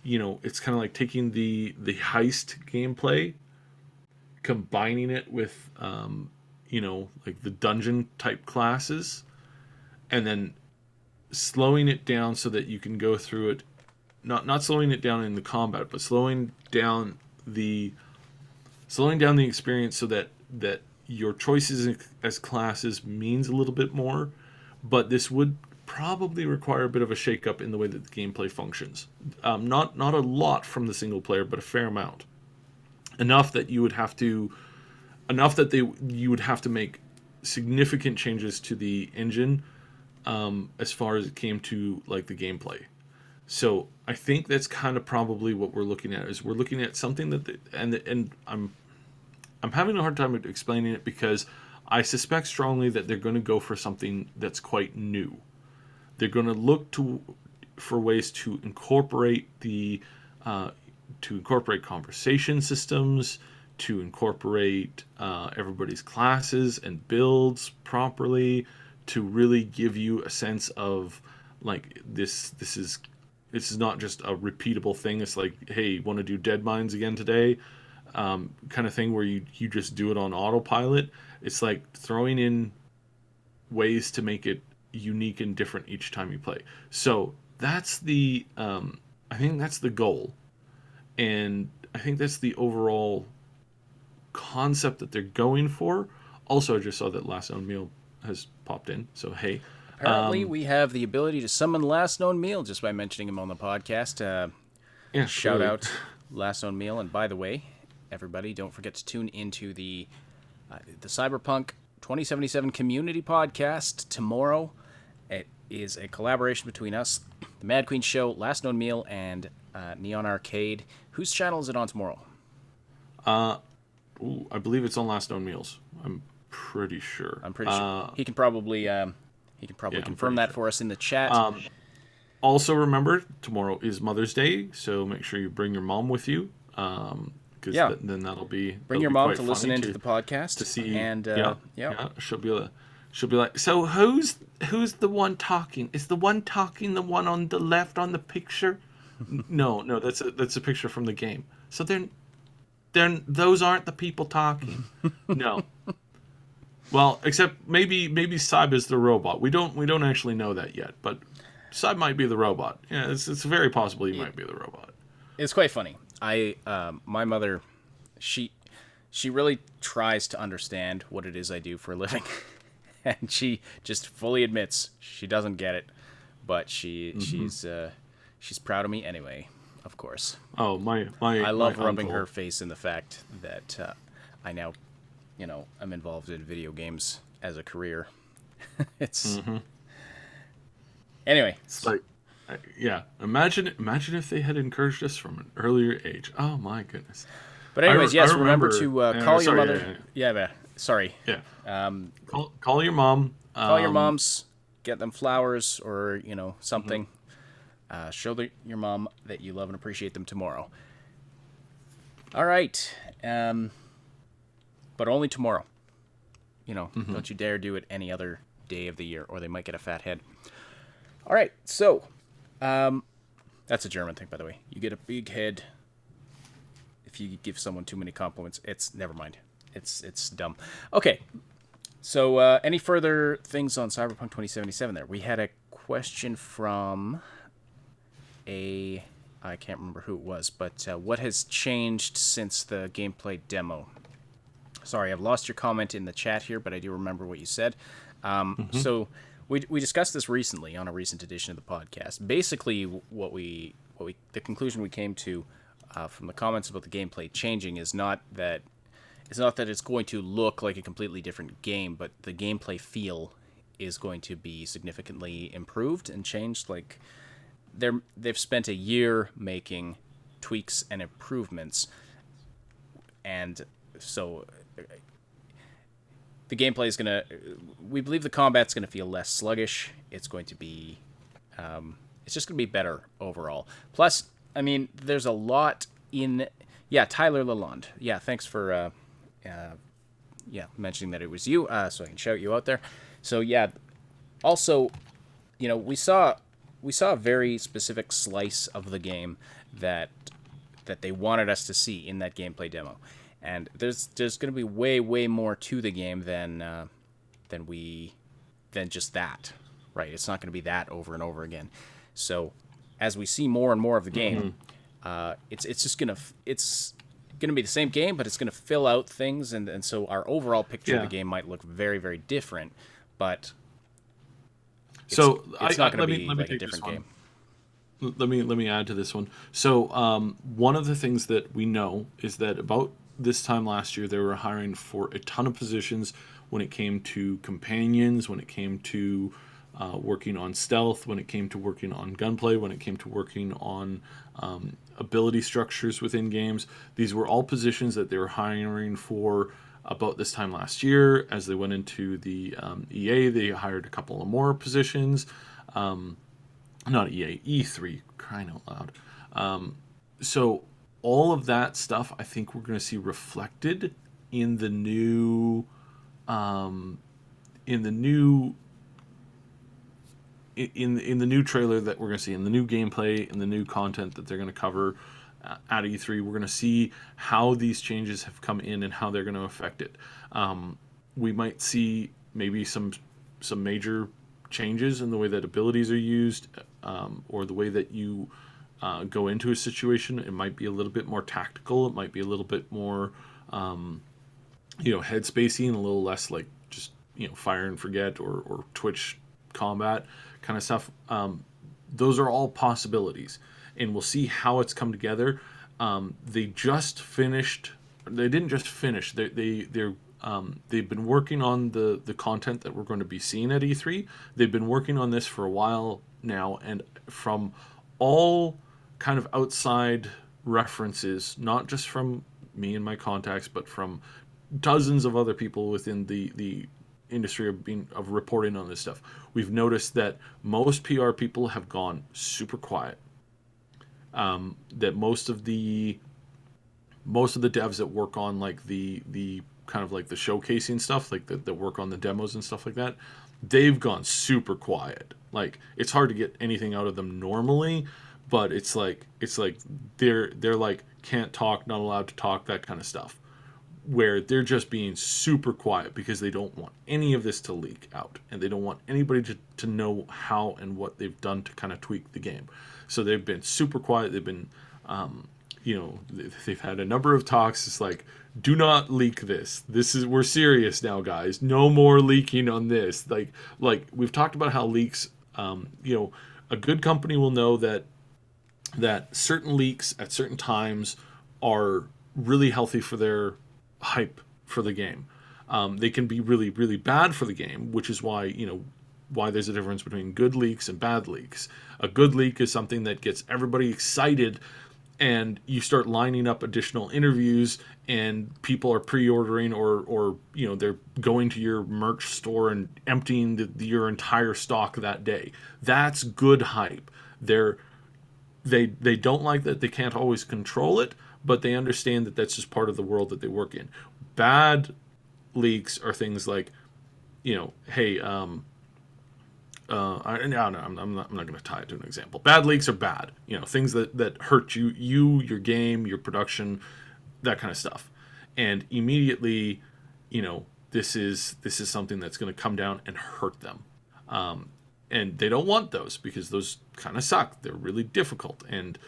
[SPEAKER 3] it's kind of like taking the heist gameplay, combining it with, like the dungeon type classes, and then slowing it down so that you can go through it, not slowing it down in the combat, but slowing down the experience so that your choices as classes means a little bit more, but this would probably require a bit of a shake-up in the way that the gameplay functions. Not a lot from the single player, but a fair amount. Enough that you would have to make significant changes to the engine, as far as it came to like the gameplay. So I think that's kind of probably what we're looking at. Is we're looking at something and I'm having a hard time explaining it because I suspect strongly that they're going to go for something that's quite new. They're going to look for ways to incorporate conversation systems, to incorporate everybody's classes and builds properly, to really give you a sense of like this is not just a repeatable thing. It's like, hey, want to do Dead Mines again today? Kind of thing where you just do it on autopilot. It's like throwing in ways to make it unique and different each time you play. So that's I think that's the goal. And I think that's the overall concept that they're going for. Also, I just saw that Last Known Meal has popped in. So, hey.
[SPEAKER 2] Apparently, we have the ability to summon Last Known Meal just by mentioning him on the podcast. Shout out Last Known Meal. And by the way, everybody, don't forget to tune into the Cyberpunk 2077 community podcast tomorrow. It is a collaboration between us, the Mad Queen Show, Last Known Meal, and Neon Arcade. Whose channel is it on tomorrow?
[SPEAKER 3] I believe it's on Last Known Meals. I'm pretty sure.
[SPEAKER 2] He can probably confirm that for us in the chat.
[SPEAKER 3] Also, remember, tomorrow is Mother's Day, so make sure you bring your mom with you. Because then that'll be
[SPEAKER 2] bring your mom to listen into the podcast
[SPEAKER 3] to see,
[SPEAKER 2] and
[SPEAKER 3] she'll be like, so who's the one talking? Is the one talking the one on the left on the picture? No, that's a picture from the game. So those aren't the people talking. No. Well, except maybe Saib is the robot. We don't actually know that yet, but Saib might be the robot. Yeah, it's very possible he might be the robot.
[SPEAKER 2] It's quite funny. My mother, she really tries to understand what it is I do for a living, and she just fully admits she doesn't get it, but she's proud of me anyway. Of course.
[SPEAKER 3] Oh,
[SPEAKER 2] I love rubbing
[SPEAKER 3] uncle.
[SPEAKER 2] her face in the fact that I now, I'm involved in video games as a career. It's anyway.
[SPEAKER 3] It's like, yeah. Imagine if they had encouraged us from an earlier age. Oh my goodness.
[SPEAKER 2] But anyways, yes, remember to call your
[SPEAKER 3] sorry,
[SPEAKER 2] mother. Sorry.
[SPEAKER 3] Yeah. Call your mom.
[SPEAKER 2] Call your moms, get them flowers or, something.
[SPEAKER 3] Mm-hmm.
[SPEAKER 2] Show your mom that you love and appreciate them tomorrow. All right. But only tomorrow. Don't you dare do it any other day of the year or they might get a fat head. All right. So, that's a German thing, by the way. You get a big head if you give someone too many compliments. Never mind. It's dumb. Okay. So, any further things on Cyberpunk 2077 there? We had a question from I can't remember who it was, but what has changed since the gameplay demo? Sorry, I've lost your comment in the chat here, but I do remember what you said. So we discussed this recently on a recent edition of the podcast. Basically, the conclusion we came to from the comments about the gameplay changing is not that it's going to look like a completely different game, but the gameplay feel is going to be significantly improved and changed. Like they've spent a year making tweaks and improvements, and so the gameplay is gonna. We believe the combat's gonna feel less sluggish. It's going to be, it's just gonna be better overall. Plus, I mean, there's a lot in. Yeah, Tyler Lalonde. Yeah, thanks for. Mentioning that it was you, so I can shout you out there. So yeah, also, we saw a very specific slice of the game that they wanted us to see in that gameplay demo, and there's going to be way more to the game than just that, right? It's not going to be that over and over again. So as we see more and more of the game, it's going to be the same game, but it's going to fill out things, and so our overall picture of the game might look very, very different, but it's not going to be like a different game.
[SPEAKER 3] Let me add to this one. So one of the things that we know is that about this time last year, they were hiring for a ton of positions when it came to companions, when it came to working on stealth, when it came to working on gunplay, when it came to working on ability structures within games. These were all positions that they were hiring for about this time last year. As they went into the EA, they hired a couple of more positions. Not EA, E3, crying out loud. So all of that stuff, I think we're going to see reflected in the new in the new trailer that we're going to see, in the new gameplay, in the new content that they're going to cover at E3. We're going to see how these changes have come in and how they're going to affect it. We might see maybe some major changes in the way that abilities are used, or the way that you go into a situation. It might be a little bit more tactical. It might be a little bit more, headspacey, and a little less like just fire and forget or twitch combat kind of stuff. Those are all possibilities, and we'll see how it's come together. They didn't just finish. They've been working on the content that we're going to be seeing at E3. They've been working on this for a while now, and from all kind of outside references, not just from me and my contacts, but from dozens of other people within the industry of reporting on this stuff, we've noticed that most PR people have gone super quiet. That most of the devs that work on like the kind of like the showcasing stuff, like that work on the demos and stuff like that, they've gone super quiet. Like it's hard to get anything out of them normally, but it's like they're like can't talk, not allowed to talk, that kind of stuff, where they're just being super quiet because they don't want any of this to leak out, and they don't want anybody to know how and what they've done to kind of tweak the game. So they've been super quiet. They've been, they've had a number of talks. It's like, do not leak this. We're serious now, guys. No more leaking on this. Like we've talked about how leaks, a good company will know that certain leaks at certain times are really healthy for their hype for the game. They can be really, really bad for the game, which is why there's a difference between good leaks and bad leaks. A good leak is something that gets everybody excited and you start lining up additional interviews, and people are pre-ordering, or they're going to your merch store and emptying your entire stock that day. That's good hype. They don't like that they can't always control it, but they understand that that's just part of the world that they work in. Bad leaks are things like, hey, I'm not going to tie it to an example. Bad leaks are bad. Things that hurt you, your game, your production, that kind of stuff. And immediately, this is something that's going to come down and hurt them. And they don't want those, because those kind of suck. They're really difficult, and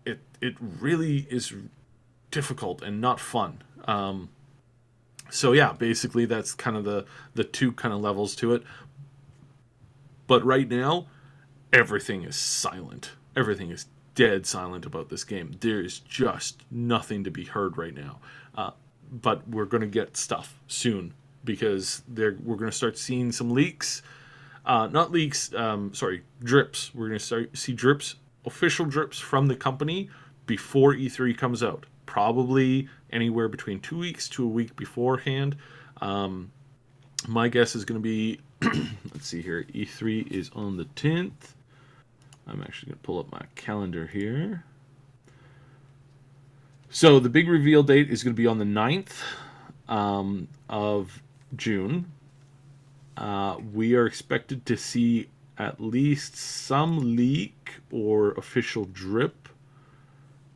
[SPEAKER 3] it really is difficult and not fun. So yeah, basically that's kind of the two kind of levels to it. But right now, everything is silent. Everything is dead silent about this game. There is just nothing to be heard right now. But we're going to get stuff soon, because we're going to start seeing some leaks. Not leaks, drips. We're going to see drips, official drips from the company before E3 comes out. Probably anywhere between 2 weeks to a week beforehand. My guess is going to be, let's see here, E3 is on the 10th. I'm actually going to pull up my calendar here. So the big reveal date is going to be on the 9th of June. We are expected to see at least some leak or official drip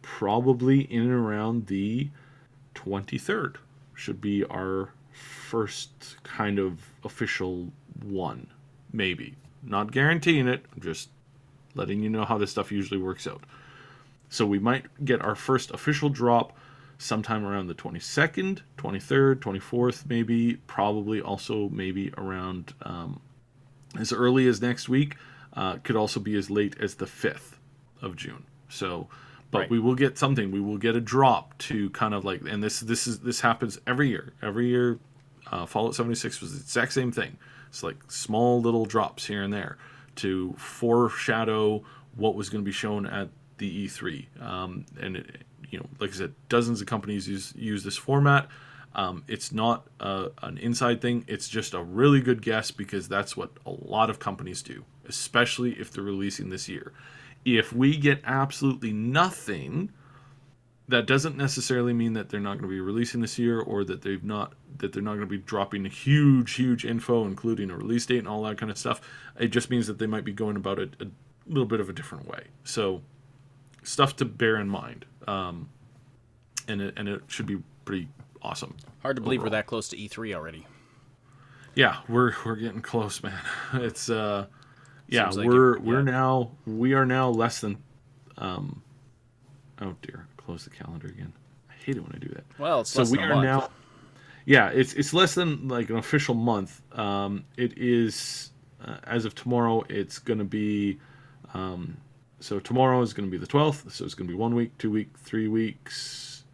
[SPEAKER 3] probably in and around the 23rd. Should be our first kind of official one. Maybe. Not guaranteeing it. I'm just letting you know how this stuff usually works out. So we might get our first official drop sometime around the 22nd, 23rd, 24th, maybe. Probably also maybe around as early as next week. Could also be as late as the 5th of June. So, but right. We will get something. We will get a drop to kind of like, and this happens every year. Every year, Fallout 76 was the exact same thing. It's like small little drops here and there to foreshadow what was going to be shown at the E3. And it, like I said, dozens of companies use this format. It's not an inside thing. It's just a really good guess, because that's what a lot of companies do, especially if they're releasing this year. If we get absolutely nothing, that doesn't necessarily mean that they're not going to be releasing this year, or that they're not going to be dropping huge info, including a release date and all that kind of stuff. It just means that they might be going about it a little bit of a different way. So, stuff to bear in mind. And it should be pretty awesome.
[SPEAKER 2] Hard to believe we're that close to E3 already.
[SPEAKER 3] Yeah, we're getting close, man. It's yeah,
[SPEAKER 2] like
[SPEAKER 3] we are now less than oh dear, close the calendar again. I hate it when I do that.
[SPEAKER 2] Well, it's less than a month.
[SPEAKER 3] Now, yeah, it's less than like an official month. It is as of tomorrow. It's going to be so tomorrow is going to be the 12th. So it's going to be 1 week, 2 week, 3 weeks.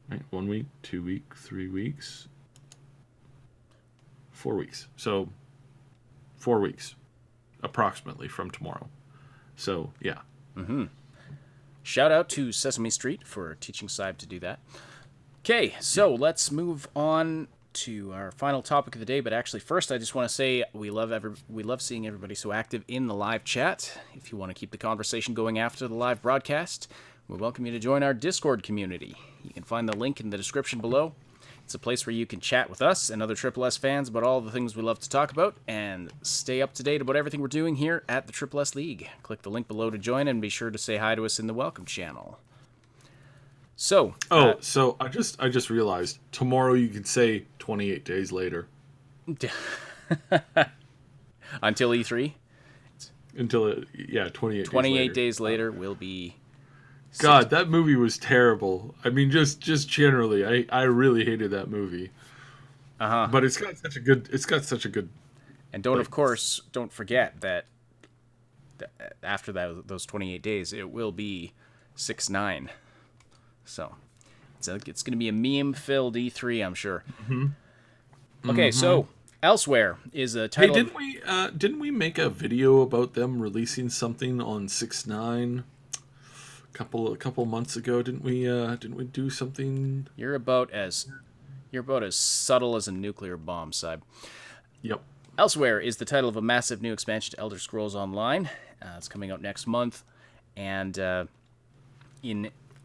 [SPEAKER 3] Right, 1 week, 2 week, 3 weeks, 4 weeks. So 4 weeks, approximately, from tomorrow. So yeah.
[SPEAKER 2] Mm-hmm. Shout out to Sesame Street for teaching Saib to do that. Okay, so let's move on to our final topic of the day. But actually, first, I just want to say we love seeing everybody so active in the live chat. If you want to keep the conversation going after the live broadcast, we welcome you to join our Discord community. You can find the link in the description below. It's a place where you can chat with us and other Triple S fans about all the things we love to talk about, and stay up to date about everything we're doing here at the Triple S League. Click the link below to join, and be sure to say hi to us in the welcome channel. So,
[SPEAKER 3] so I just realized tomorrow you can say 28 days later.
[SPEAKER 2] Until E3?
[SPEAKER 3] Until 28
[SPEAKER 2] days later will be...
[SPEAKER 3] God, that movie was terrible. I mean, just generally, I really hated that movie. But it's got such a good.
[SPEAKER 2] And don't forget that after those 28 days, it will be 6/9. So it's going to be a meme-filled E3, I'm sure. Mm-hmm. Okay, mm-hmm. So Elsewhere is a title.
[SPEAKER 3] Hey, didn't we make a video about them releasing something on 6/9? couple months ago, didn't we do something?
[SPEAKER 2] You're about as subtle as a nuclear bomb, Sib.
[SPEAKER 3] Yep.
[SPEAKER 2] Elsewhere is the title of a massive new expansion to Elder Scrolls Online. It's coming out next month, and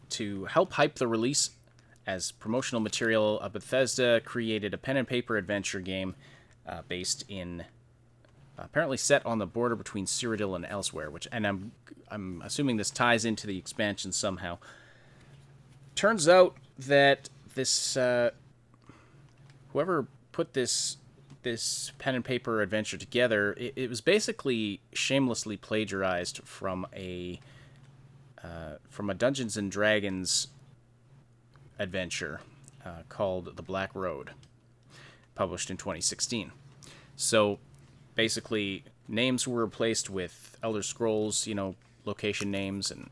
[SPEAKER 2] to help hype the release as promotional material, Bethesda created a pen and paper adventure game based in apparently set on the border between Cyrodiil and Elsewhere. I'm assuming this ties into the expansion somehow. Turns out that this whoever put this pen and paper adventure together, it was basically shamelessly plagiarized from a Dungeons and Dragons adventure called The Black Road, published in 2016. So basically, names were replaced with Elder Scrolls, location names, and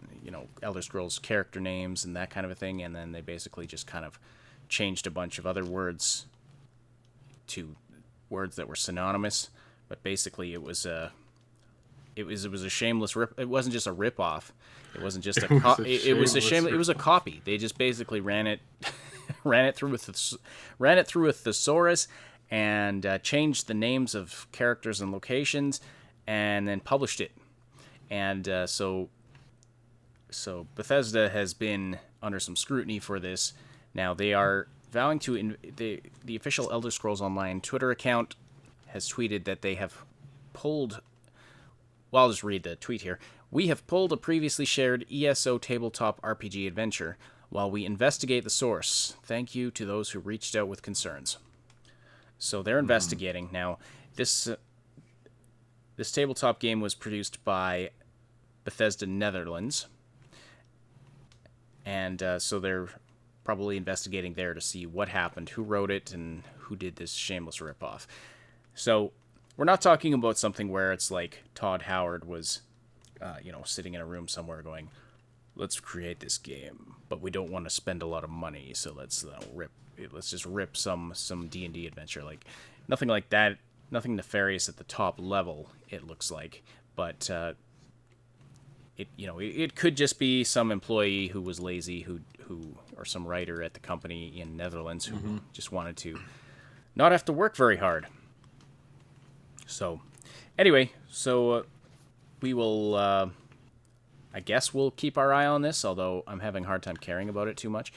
[SPEAKER 2] Elder Scrolls character names and that kind of a thing, and then they basically just kind of changed a bunch of other words to words that were synonymous. But basically, it was a shameless rip. It wasn't just a rip off. It wasn't just a copy. It was a copy. They just basically ran it through a thesaurus and changed the names of characters and locations, and then published it. And so Bethesda has been under some scrutiny for this. Now they are vowing to the official Elder Scrolls Online Twitter account has tweeted that they have pulled. Well, I'll just read the tweet here. We have pulled a previously shared ESO tabletop RPG adventure while we investigate the source. Thank you to those who reached out with concerns. So they're investigating. Now, this tabletop game was produced by Bethesda Netherlands. And so they're probably investigating there to see what happened, who wrote it, and who did this shameless ripoff. So we're not talking about something where it's like Todd Howard was, sitting in a room somewhere going, let's create this game, but we don't want to spend a lot of money, so let's just rip some D&D adventure. Like, nothing like that, nothing nefarious at the top level, it looks like. But it could just be some employee who was lazy, who or some writer at the company in Netherlands who just wanted to not have to work very hard. So, anyway, we will, I guess we'll keep our eye on this, although I'm having a hard time caring about it too much.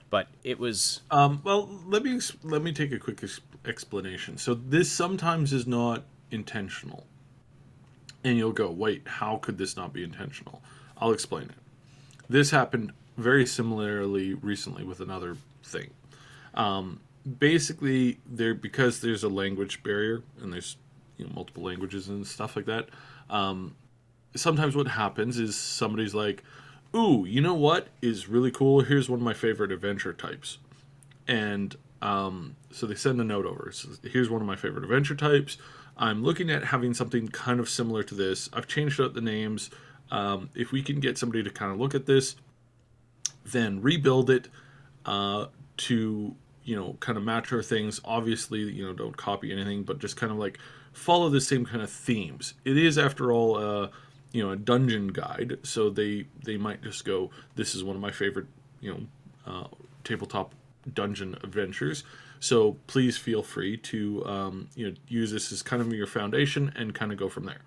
[SPEAKER 2] But it was...
[SPEAKER 3] Well, let me take a quick explanation. So this sometimes is not intentional. And you'll go, wait, how could this not be intentional? I'll explain it. This happened very similarly recently with another thing. Basically, because there's a language barrier, and there's multiple languages and stuff like that, sometimes what happens is somebody's like, ooh, you know what is really cool? Here's one of my favorite adventure types. And so they send a note over. So here's one of my favorite adventure types. I'm looking at having something kind of similar to this. I've changed out the names. If we can get somebody to kind of look at this, then rebuild it to, kind of match our things. Obviously, don't copy anything, but just kind of like follow the same kind of themes. It is, after all, a dungeon guide, so they might just go, this is one of my favorite, tabletop dungeon adventures. So please feel free to, use this as kind of your foundation and kind of go from there.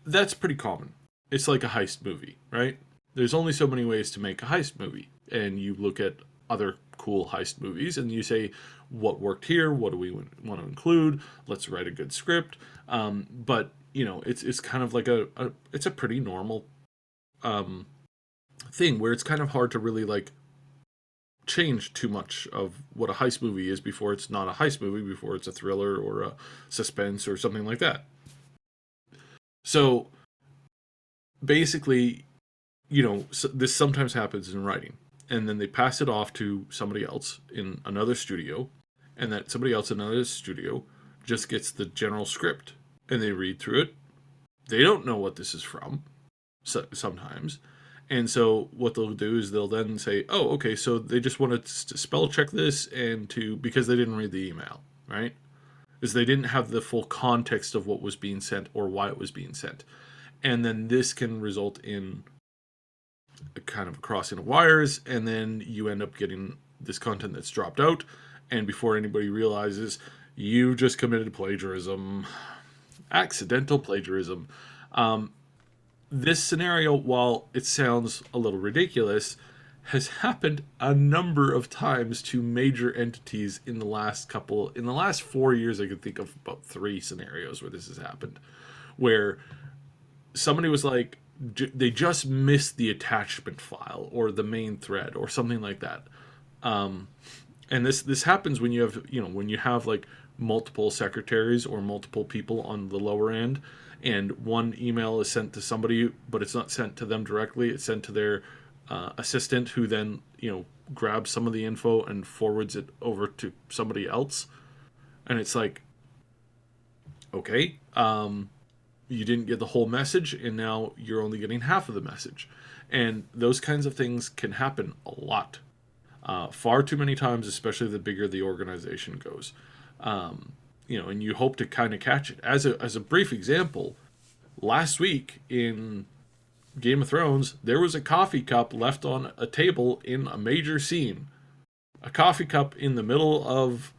[SPEAKER 3] That's pretty common. It's like a heist movie, right? There's only so many ways to make a heist movie, and you look at other cool heist movies and you say, what worked here? What do we want to include? Let's write a good script. But it's kind of like it's a pretty normal thing where it's kind of hard to really like change too much of what a heist movie is before it's not a heist movie, before it's a thriller or a suspense or something like that. So basically, this sometimes happens in writing, and then they pass it off to somebody else in another studio, and that somebody else in another studio just gets the general script, and they read through it. They don't know what this is from, sometimes. And so what they'll do is they'll then say, oh, okay, so they just wanted to spell check this because they didn't read the email, right? Because they didn't have the full context of what was being sent or why it was being sent. And then this can result in kind of crossing of wires, and then you end up getting this content that's dropped out, and before anybody realizes, you just committed plagiarism, accidental plagiarism. This scenario, while it sounds a little ridiculous, has happened a number of times to major entities in the last 4 years. I could think of about 3 scenarios where this has happened, where somebody was like, they just missed the attachment file or the main thread or something like that. And this happens when you have like multiple secretaries or multiple people on the lower end, and one email is sent to somebody, but it's not sent to them directly. It's sent to their assistant, who then grabs some of the info and forwards it over to somebody else. And it's like, okay, you didn't get the whole message, and now you're only getting half of the message. And those kinds of things can happen a lot. Far too many times, especially the bigger the organization goes. And you hope to kind of catch it. As a brief example, last week in Game of Thrones, there was a coffee cup left on a table in a major scene. A coffee cup in the middle of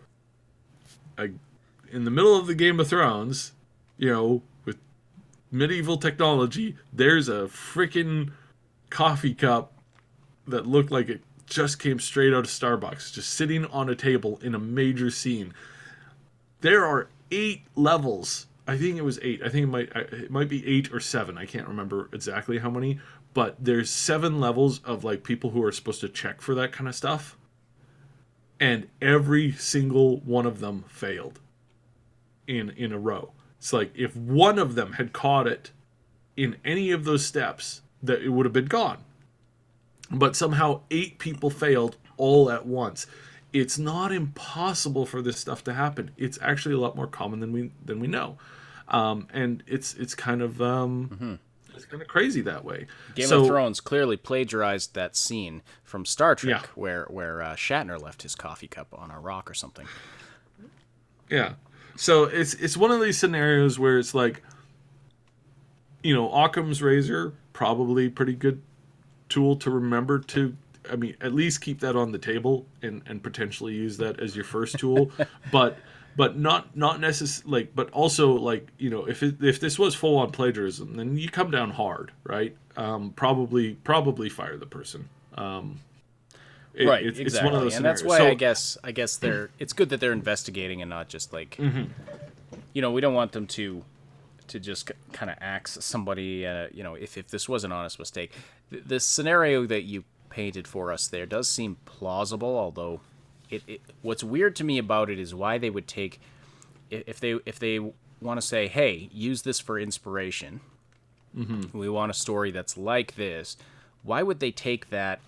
[SPEAKER 3] the Game of Thrones, with medieval technology. There's a freaking coffee cup that looked like it just came straight out of Starbucks, just sitting on a table in a major scene. There are 8 levels. I think it was 8. I think it might be 8 or 7. I can't remember exactly how many, but there's 7 levels of like people who are supposed to check for that kind of stuff. And every single one of them failed in a row. It's like if one of them had caught it in any of those steps, that it would have been gone. But somehow 8 people failed all at once. It's not impossible for this stuff to happen. It's actually a lot more common than we know, and it's kind of it's kind of crazy that way.
[SPEAKER 2] Game of Thrones clearly plagiarized that scene from Star Trek, where Shatner left his coffee cup on a rock or something.
[SPEAKER 3] Yeah, so it's one of these scenarios where it's like, Occam's razor, probably pretty good tool to remember to. I mean, at least keep that on the table and potentially use that as your first tool, but not necessarily. But also, if this was full on plagiarism, then you come down hard, right? Probably fire the person.
[SPEAKER 2] Right,
[SPEAKER 3] exactly.
[SPEAKER 2] It's one of those scenarios. And that's why I guess it's good that they're investigating and not just like, we don't want them to just kind of axe somebody. If this was an honest mistake, the scenario that you painted for us there does seem plausible, although what's weird to me about it is why they would take, if they want to say, hey, use this for inspiration, we want a story that's like this, why would they take that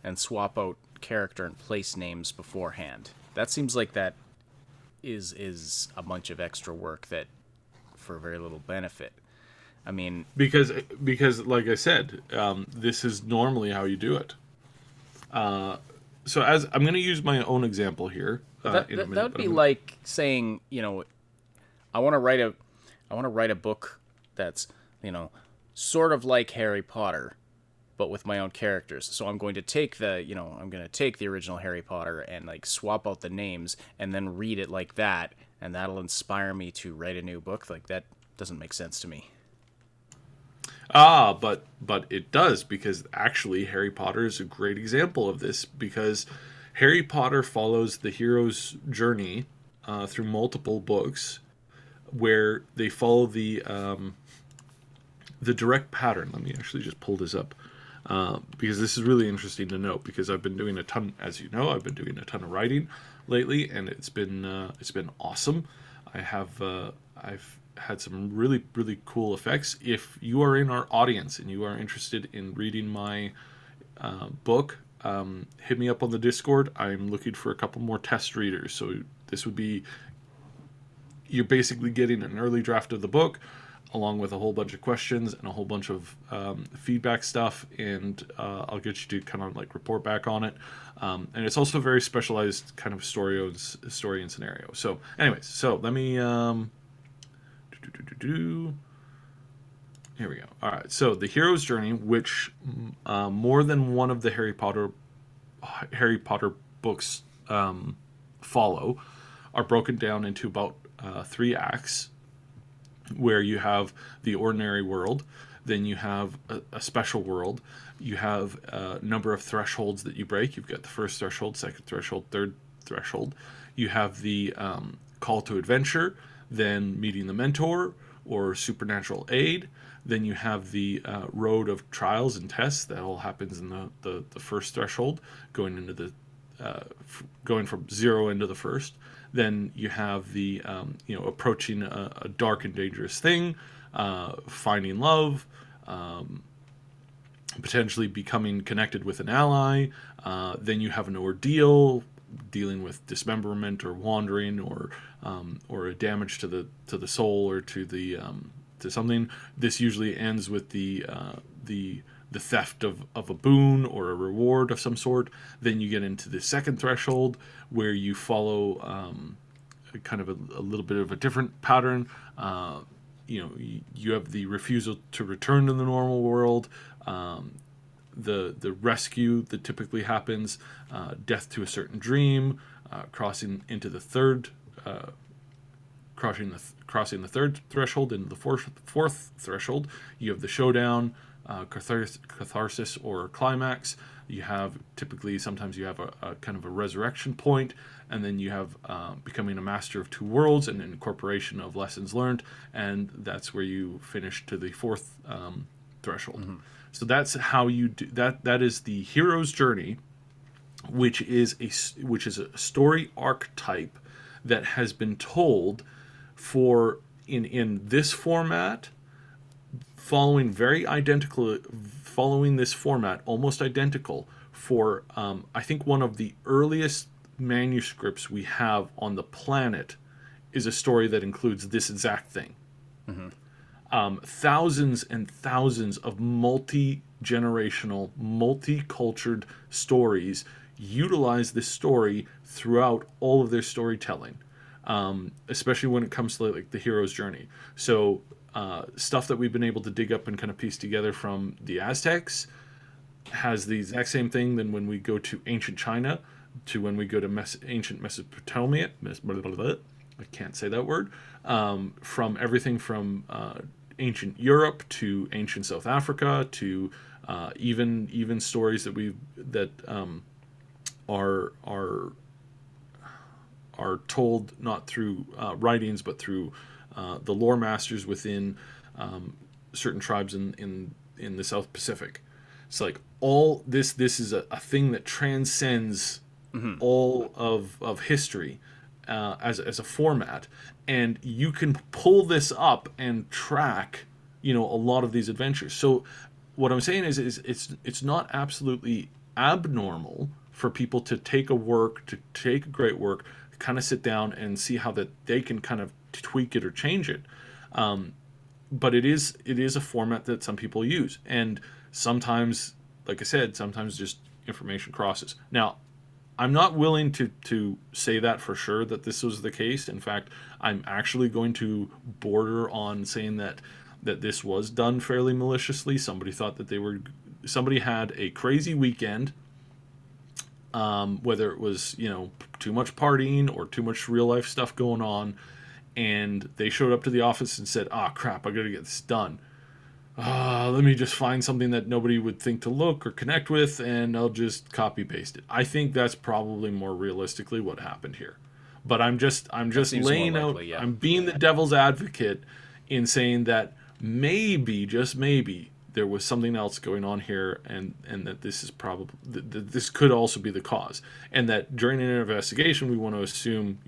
[SPEAKER 2] and swap out character and place names beforehand? That seems like that is a bunch of extra work that for very little benefit. I mean, because like I said, this is normally how you do it. So as I'm going to use my own example here, that would be like saying, I want to write a book that's, sort of like Harry Potter, but with my own characters. So I'm going to take the original Harry Potter and like swap out the names and then read it like that, and that'll inspire me to write a new book. Like, that doesn't make sense to me.
[SPEAKER 3] But it does, because actually Harry Potter is a great example of this, because Harry Potter follows the hero's journey through multiple books, where they follow the direct pattern. Let me actually just pull this up, because this is really interesting to note, because I've been doing a ton, as you know, I've been doing a ton of writing lately, and it's been awesome. I've had some really, really cool effects. If you are in our audience and you are interested in reading my book, hit me up on the Discord. I'm looking for a couple more test readers. So this would be, you're basically getting an early draft of the book, along with a whole bunch of questions and a whole bunch of feedback stuff, and I'll get you to kind of like report back on it. And it's also a very specialized kind of story and scenario. So anyways, so let me Here we go. All right. So the hero's journey, which more than one of the Harry Potter books follow, are broken down into about 3 acts, where you have the ordinary world, then you have a special world, you have a number of thresholds that you break. You've got the first threshold, second threshold, third threshold. You have the call to adventure, then meeting the mentor or supernatural aid. Then you have the road of trials and tests. That all happens in the first threshold, going into the going from 0 into the first. Then you have the approaching a dark and dangerous thing, finding love, potentially becoming connected with an ally. Then you have an ordeal, dealing with dismemberment or wandering, or a damage to the soul, or to something. This usually ends with the theft of a boon or a reward of some sort. Then you get into the second threshold, where you follow kind of a little bit of a different pattern. You have the refusal to return to the normal world, the rescue that typically happens, death to a certain dream, crossing into the third. Crossing the third threshold into the fourth threshold. You have the showdown, catharsis or climax. You have sometimes you have a kind of a resurrection point, and then you have becoming a master of 2 worlds and incorporation of lessons learned, and that's where you finish to the fourth threshold. Mm-hmm. So that's how you do that. That is the hero's journey, which is a story archetype that has been told for in this format, following this format almost identical for I think one of the earliest manuscripts we have on the planet is a story that includes this exact thing. Mm-hmm. Thousands and thousands of multi-generational, multi-cultured stories utilize this story throughout all of their storytelling, especially when it comes to like the hero's journey. So stuff that we've been able to dig up and kind of piece together from the Aztecs has the exact same thing. Then when we go to ancient China, to when we go to ancient Mesopotamia, I can't say that word, from everything from ancient Europe to ancient South Africa to even stories that are told not through writings but through the lore masters within certain tribes in the South Pacific. It's like all this is a thing that transcends mm-hmm. all of history as a format, and you can pull this up and track a lot of these adventures. So what I'm saying is it's not absolutely abnormal for people to take a great work, kind of sit down and see how that they can kind of tweak it or change it. But it is a format that some people use, and sometimes, like I said, sometimes just information crosses. Now, I'm not willing to say that for sure that this was the case. In fact, I'm actually going to border on saying that this was done fairly maliciously. Somebody thought that somebody had a crazy weekend, whether it was too much partying or too much real life stuff going on, and they showed up to the office and said, crap, I gotta get this done. Let me just find something that nobody would think to look or connect with, and I'll just copy paste it. I think that's probably more realistically what happened here. But I'm just laying out, yeah. I'm being the devil's advocate in saying that maybe, just maybe, there was something else going on here, and that this is probably this could also be the cause, and that during an investigation we want to assume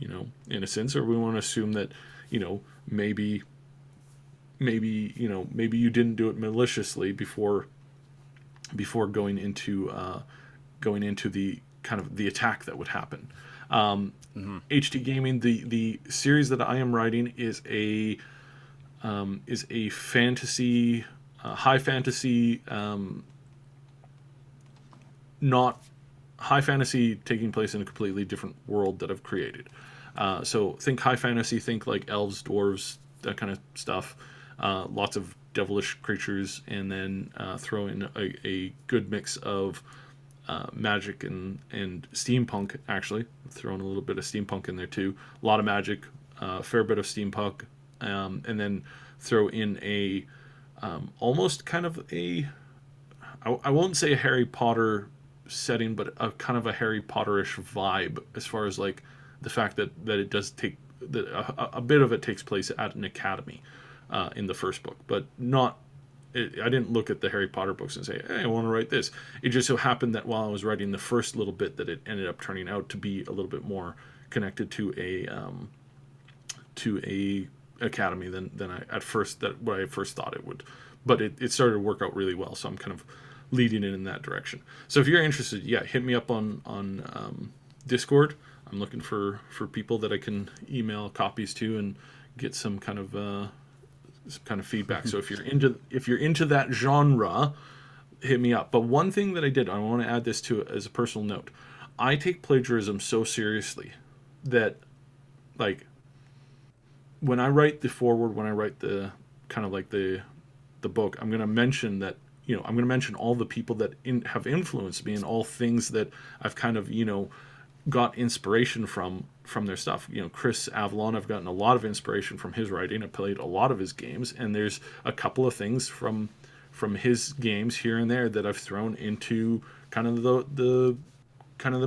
[SPEAKER 3] innocence, or we want to assume that maybe you didn't do it maliciously before going into the kind of the attack that would happen. Mm-hmm. HT Gaming, the series that I am writing is a fantasy. High fantasy, not high fantasy taking place in a completely different world that I've created. So think high fantasy, think like elves, dwarves, that kind of stuff. Lots of devilish creatures, and then throw in a good mix of magic and steampunk. Actually, throwing a little bit of steampunk in there too. A lot of magic, a fair bit of steampunk, and then throw in a almost kind of a, I won't say a Harry Potter setting, but a kind of a Harry Potterish vibe, as far as like the fact that it does take that a bit of it takes place at an academy in the first book, but not. I didn't look at the Harry Potter books and say, hey, I want to write this. It just so happened that while I was writing the first little bit, that it ended up turning out to be a little bit more connected to a academy than I first thought it would. But it started to work out really well, so I'm kind of leading it in that direction. So if you're interested, yeah, hit me up on Discord. I'm looking for people that I can email copies to and get some kind of feedback. So if you're into that genre, hit me up. But one thing that I want to add this to as a personal note. I take plagiarism so seriously that, like, when I write the foreword, when I write the kind of like the book, I'm going to mention that, I'm going to mention all the people that have influenced me and all things that I've kind of, got inspiration from their stuff. Chris Avalon, I've gotten a lot of inspiration from his writing. I played a lot of his games, and there's a couple of things from his games here and there that I've thrown into kind of the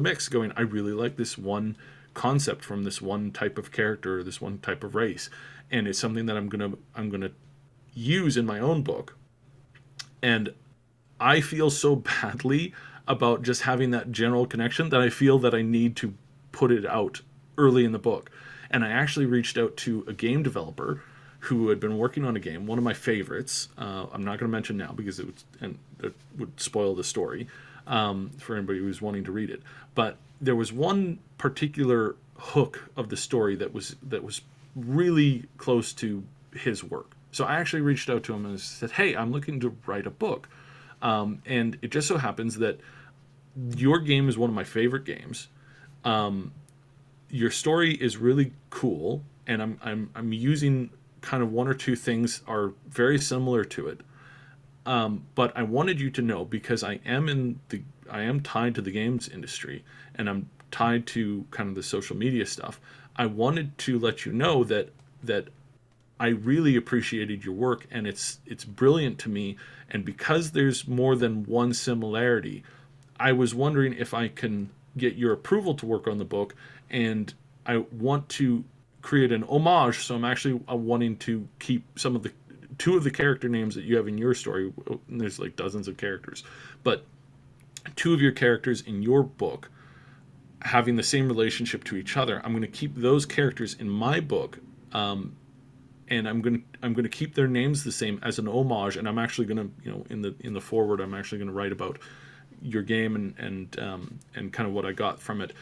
[SPEAKER 3] mix, going, I really like this one concept from this one type of character, or this one type of race, and it's something that I'm gonna use in my own book. And I feel so badly about just having that general connection that I feel that I need to put it out early in the book. And I actually reached out to a game developer who had been working on a game, one of my favorites. I'm not going to mention now because it would spoil the story for anybody who's wanting to read it. But there was one particular hook of the story that was really close to his work. So I actually reached out to him and said, hey, I'm looking to write a book. And it just so happens that your game is one of my favorite games. Your story is really cool, and I'm using kind of one or two things are very similar to it. But I wanted you to know, because I am tied to the games industry, and I'm tied to kind of the social media stuff. I wanted to let you know that I really appreciated your work, and it's brilliant to me. And because there's more than one similarity, I was wondering if I can get your approval to work on the book, and I want to create an homage. So I'm actually wanting to keep two of the character names that you have in your story. And there's like dozens of characters, but two of your characters in your book having the same relationship to each other. I'm going to keep those characters in my book, and I'm going to keep their names the same as an homage. And I'm actually going to, in the foreword, I'm actually going to write about your game and kind of what I got from it.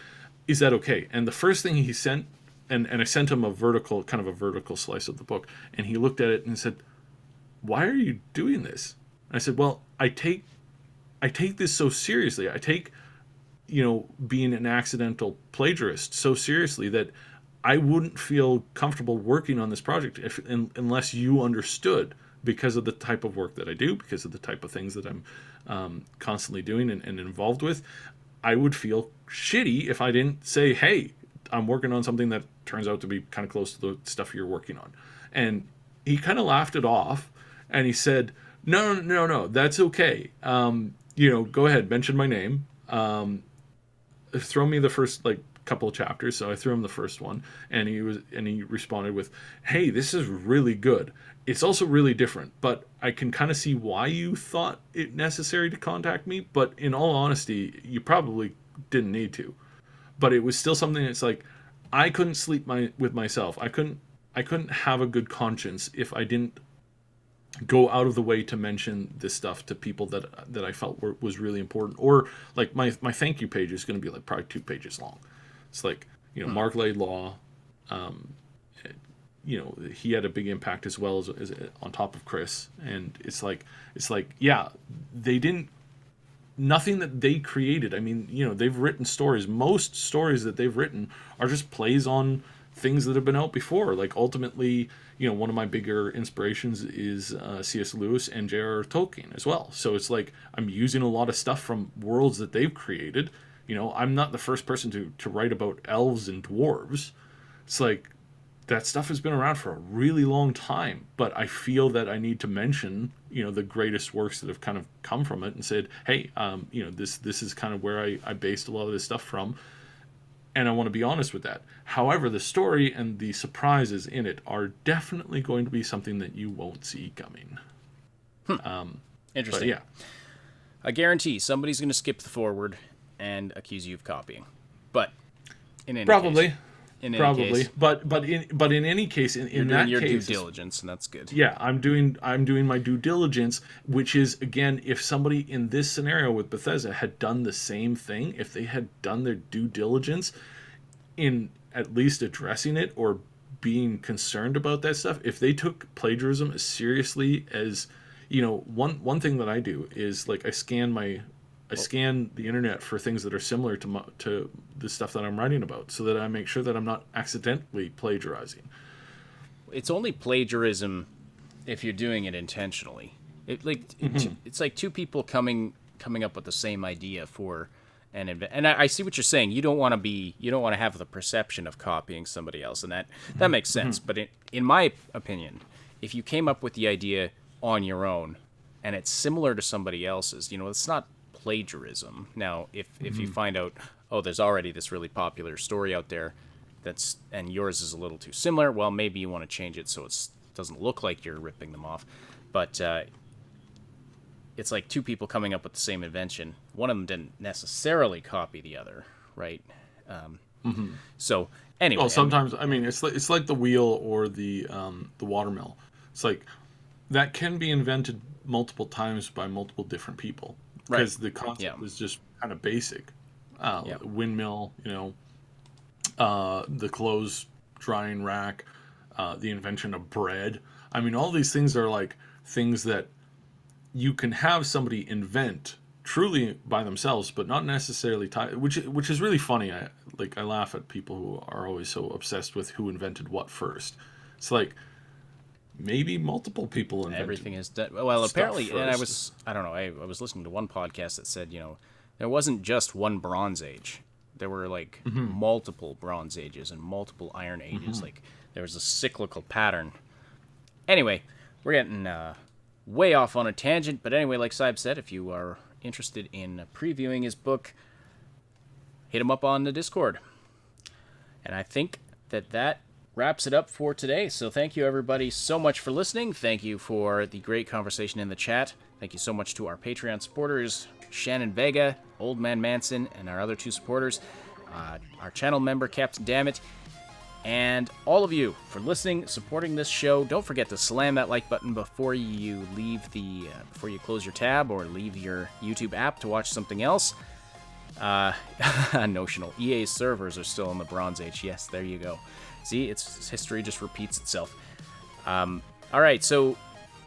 [SPEAKER 3] Is that okay? And the first thing he sent, and I sent him a vertical slice of the book, and he looked at it and said, why are you doing this? And I said, well, I take this so seriously. I take, being an accidental plagiarist so seriously that I wouldn't feel comfortable working on this project unless you understood, because of the type of work that I do, because of the type of things that I'm constantly doing and involved with. I would feel shitty if I didn't say, hey, I'm working on something that turns out to be kind of close to the stuff you're working on. And he kind of laughed it off, and he said, no, that's okay. Go ahead, mention my name. Throw me the first couple of chapters. So I threw him the first one, and he responded with, hey, this is really good. It's also really different, but I can kind of see why you thought it necessary to contact me. But in all honesty, you probably didn't need to. But it was still something that's like, I couldn't sleep with myself. I couldn't have a good conscience if I didn't go out of the way to mention this stuff to people that I felt was really important. Or like my thank you page is going to be like probably 2 pages long. It's like, Mark Laidlaw, he had a big impact as well as on top of Chris. And it's like, yeah, nothing that they created. I mean, they've written stories. Most stories that they've written are just plays on things that have been out before. Like ultimately, one of my bigger inspirations is C.S. Lewis and J.R.R. Tolkien as well. So it's like I'm using a lot of stuff from worlds that they've created. I'm not the first person to write about elves and dwarves. It's like that stuff has been around for a really long time, but I feel that I need to mention, the greatest works that have kind of come from it and said, hey, this is kind of where I based a lot of this stuff from. And I want to be honest with that. However, the story and the surprises in it are definitely going to be something that you won't see coming.
[SPEAKER 2] Interesting.
[SPEAKER 3] But yeah.
[SPEAKER 2] I guarantee somebody's going to skip the forward and accuse you of copying. But in any
[SPEAKER 3] Probably.
[SPEAKER 2] case...
[SPEAKER 3] Probably,
[SPEAKER 2] case,
[SPEAKER 3] but in any case, in
[SPEAKER 2] you're
[SPEAKER 3] that
[SPEAKER 2] doing your
[SPEAKER 3] case,
[SPEAKER 2] due diligence, and that's good.
[SPEAKER 3] Yeah, I'm doing my due diligence, which is, again, if somebody in this scenario with Bethesda had done the same thing, if they had done their due diligence in at least addressing it or being concerned about that stuff, if they took plagiarism as seriously as, one thing that I do is like I scan the internet for things that are similar to the stuff that I'm writing about, so that I make sure that I'm not accidentally plagiarizing.
[SPEAKER 2] It's only plagiarism if you're doing it intentionally. It's like two people coming up with the same idea for an event. And I see what you're saying. You don't want to have the perception of copying somebody else, and that makes sense. But in my opinion, if you came up with the idea on your own and it's similar to somebody else's, it's not plagiarism. Now, if you find out, there's already this really popular story out there and yours is a little too similar, well, maybe you want to change it so it doesn't look like you're ripping them off. But it's like two people coming up with the same invention. One of them didn't necessarily copy the other, right? So anyway,
[SPEAKER 3] well, sometimes it's like the wheel or the watermill. It's like that can be invented multiple times by multiple different people. Because the concept is just kind of basic. Windmill, the clothes drying rack, the invention of bread. All these things are like things that you can have somebody invent truly by themselves, but not necessarily tied. Which is really funny. I laugh at people who are always so obsessed with who invented what first. It's like, maybe multiple people invented
[SPEAKER 2] everything is done. Well, apparently,
[SPEAKER 3] first.
[SPEAKER 2] And I was listening to one podcast that said, there wasn't just one Bronze Age. There were like multiple Bronze Ages and multiple Iron Ages. Like there was a cyclical pattern. Anyway, we're getting way off on a tangent. But anyway, like Saib said, if you are interested in previewing his book, hit him up on the Discord. And I think that wraps it up for today. So thank you everybody so much for listening. Thank you for the great conversation in the chat. Thank you so much to our Patreon supporters, Shannon Vega, Old Man Manson, and our other two supporters, our channel member, Captain Dammit, and all of you for listening, supporting this show. Don't forget to slam that like button before you before you close your tab or leave your YouTube app to watch something else. Notional. EA's servers are still in the Bronze Age. Yes, there you go. See, history just repeats itself. All right, so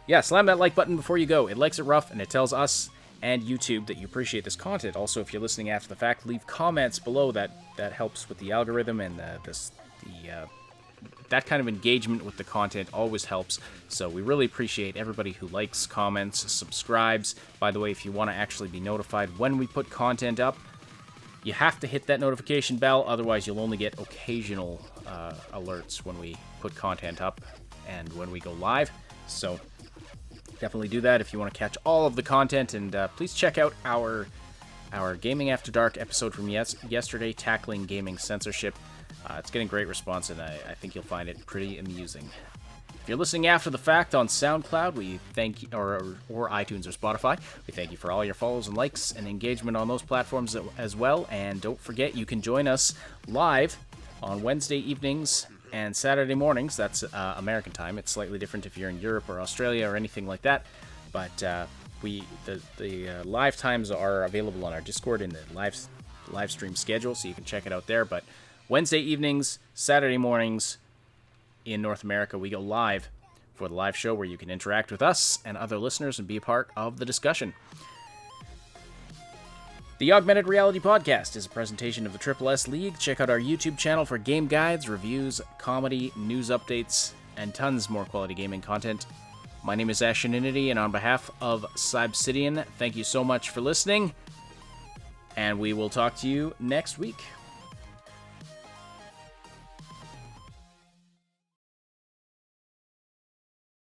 [SPEAKER 2] yeah, slam that like button before you go. It likes it rough, and it tells us and YouTube that you appreciate this content. Also, if you're listening after the fact, leave comments below. That helps with the algorithm, and that kind of engagement with the content always helps. So we really appreciate everybody who likes, comments, subscribes. By the way, if you want to actually be notified when we put content up, you have to hit that notification bell, otherwise you'll only get occasional alerts when we put content up and when we go live. So definitely do that if you want to catch all of the content, and please check out our Gaming After Dark episode from yesterday, tackling gaming censorship. It's getting great response, and I think you'll find it pretty amusing. If you're listening after the fact on SoundCloud, we thank you, or iTunes or Spotify, we thank you for all your follows and likes and engagement on those platforms as well. And don't forget, you can join us live on Wednesday evenings and Saturday mornings. That's American time. It's slightly different if you're in Europe or Australia or anything like that. But the live times are available on our Discord in the live stream schedule, so you can check it out there. But Wednesday evenings, Saturday mornings in North America, we go live for the live show where you can interact with us and other listeners and be a part of the discussion. The Augmented Reality Podcast is a presentation of the Triple S League. Check out our YouTube channel for game guides, reviews, comedy, news updates, and tons more quality gaming content. My name is Asheninity, and on behalf of Cybsidian, thank you so much for listening, and we will talk to you next week.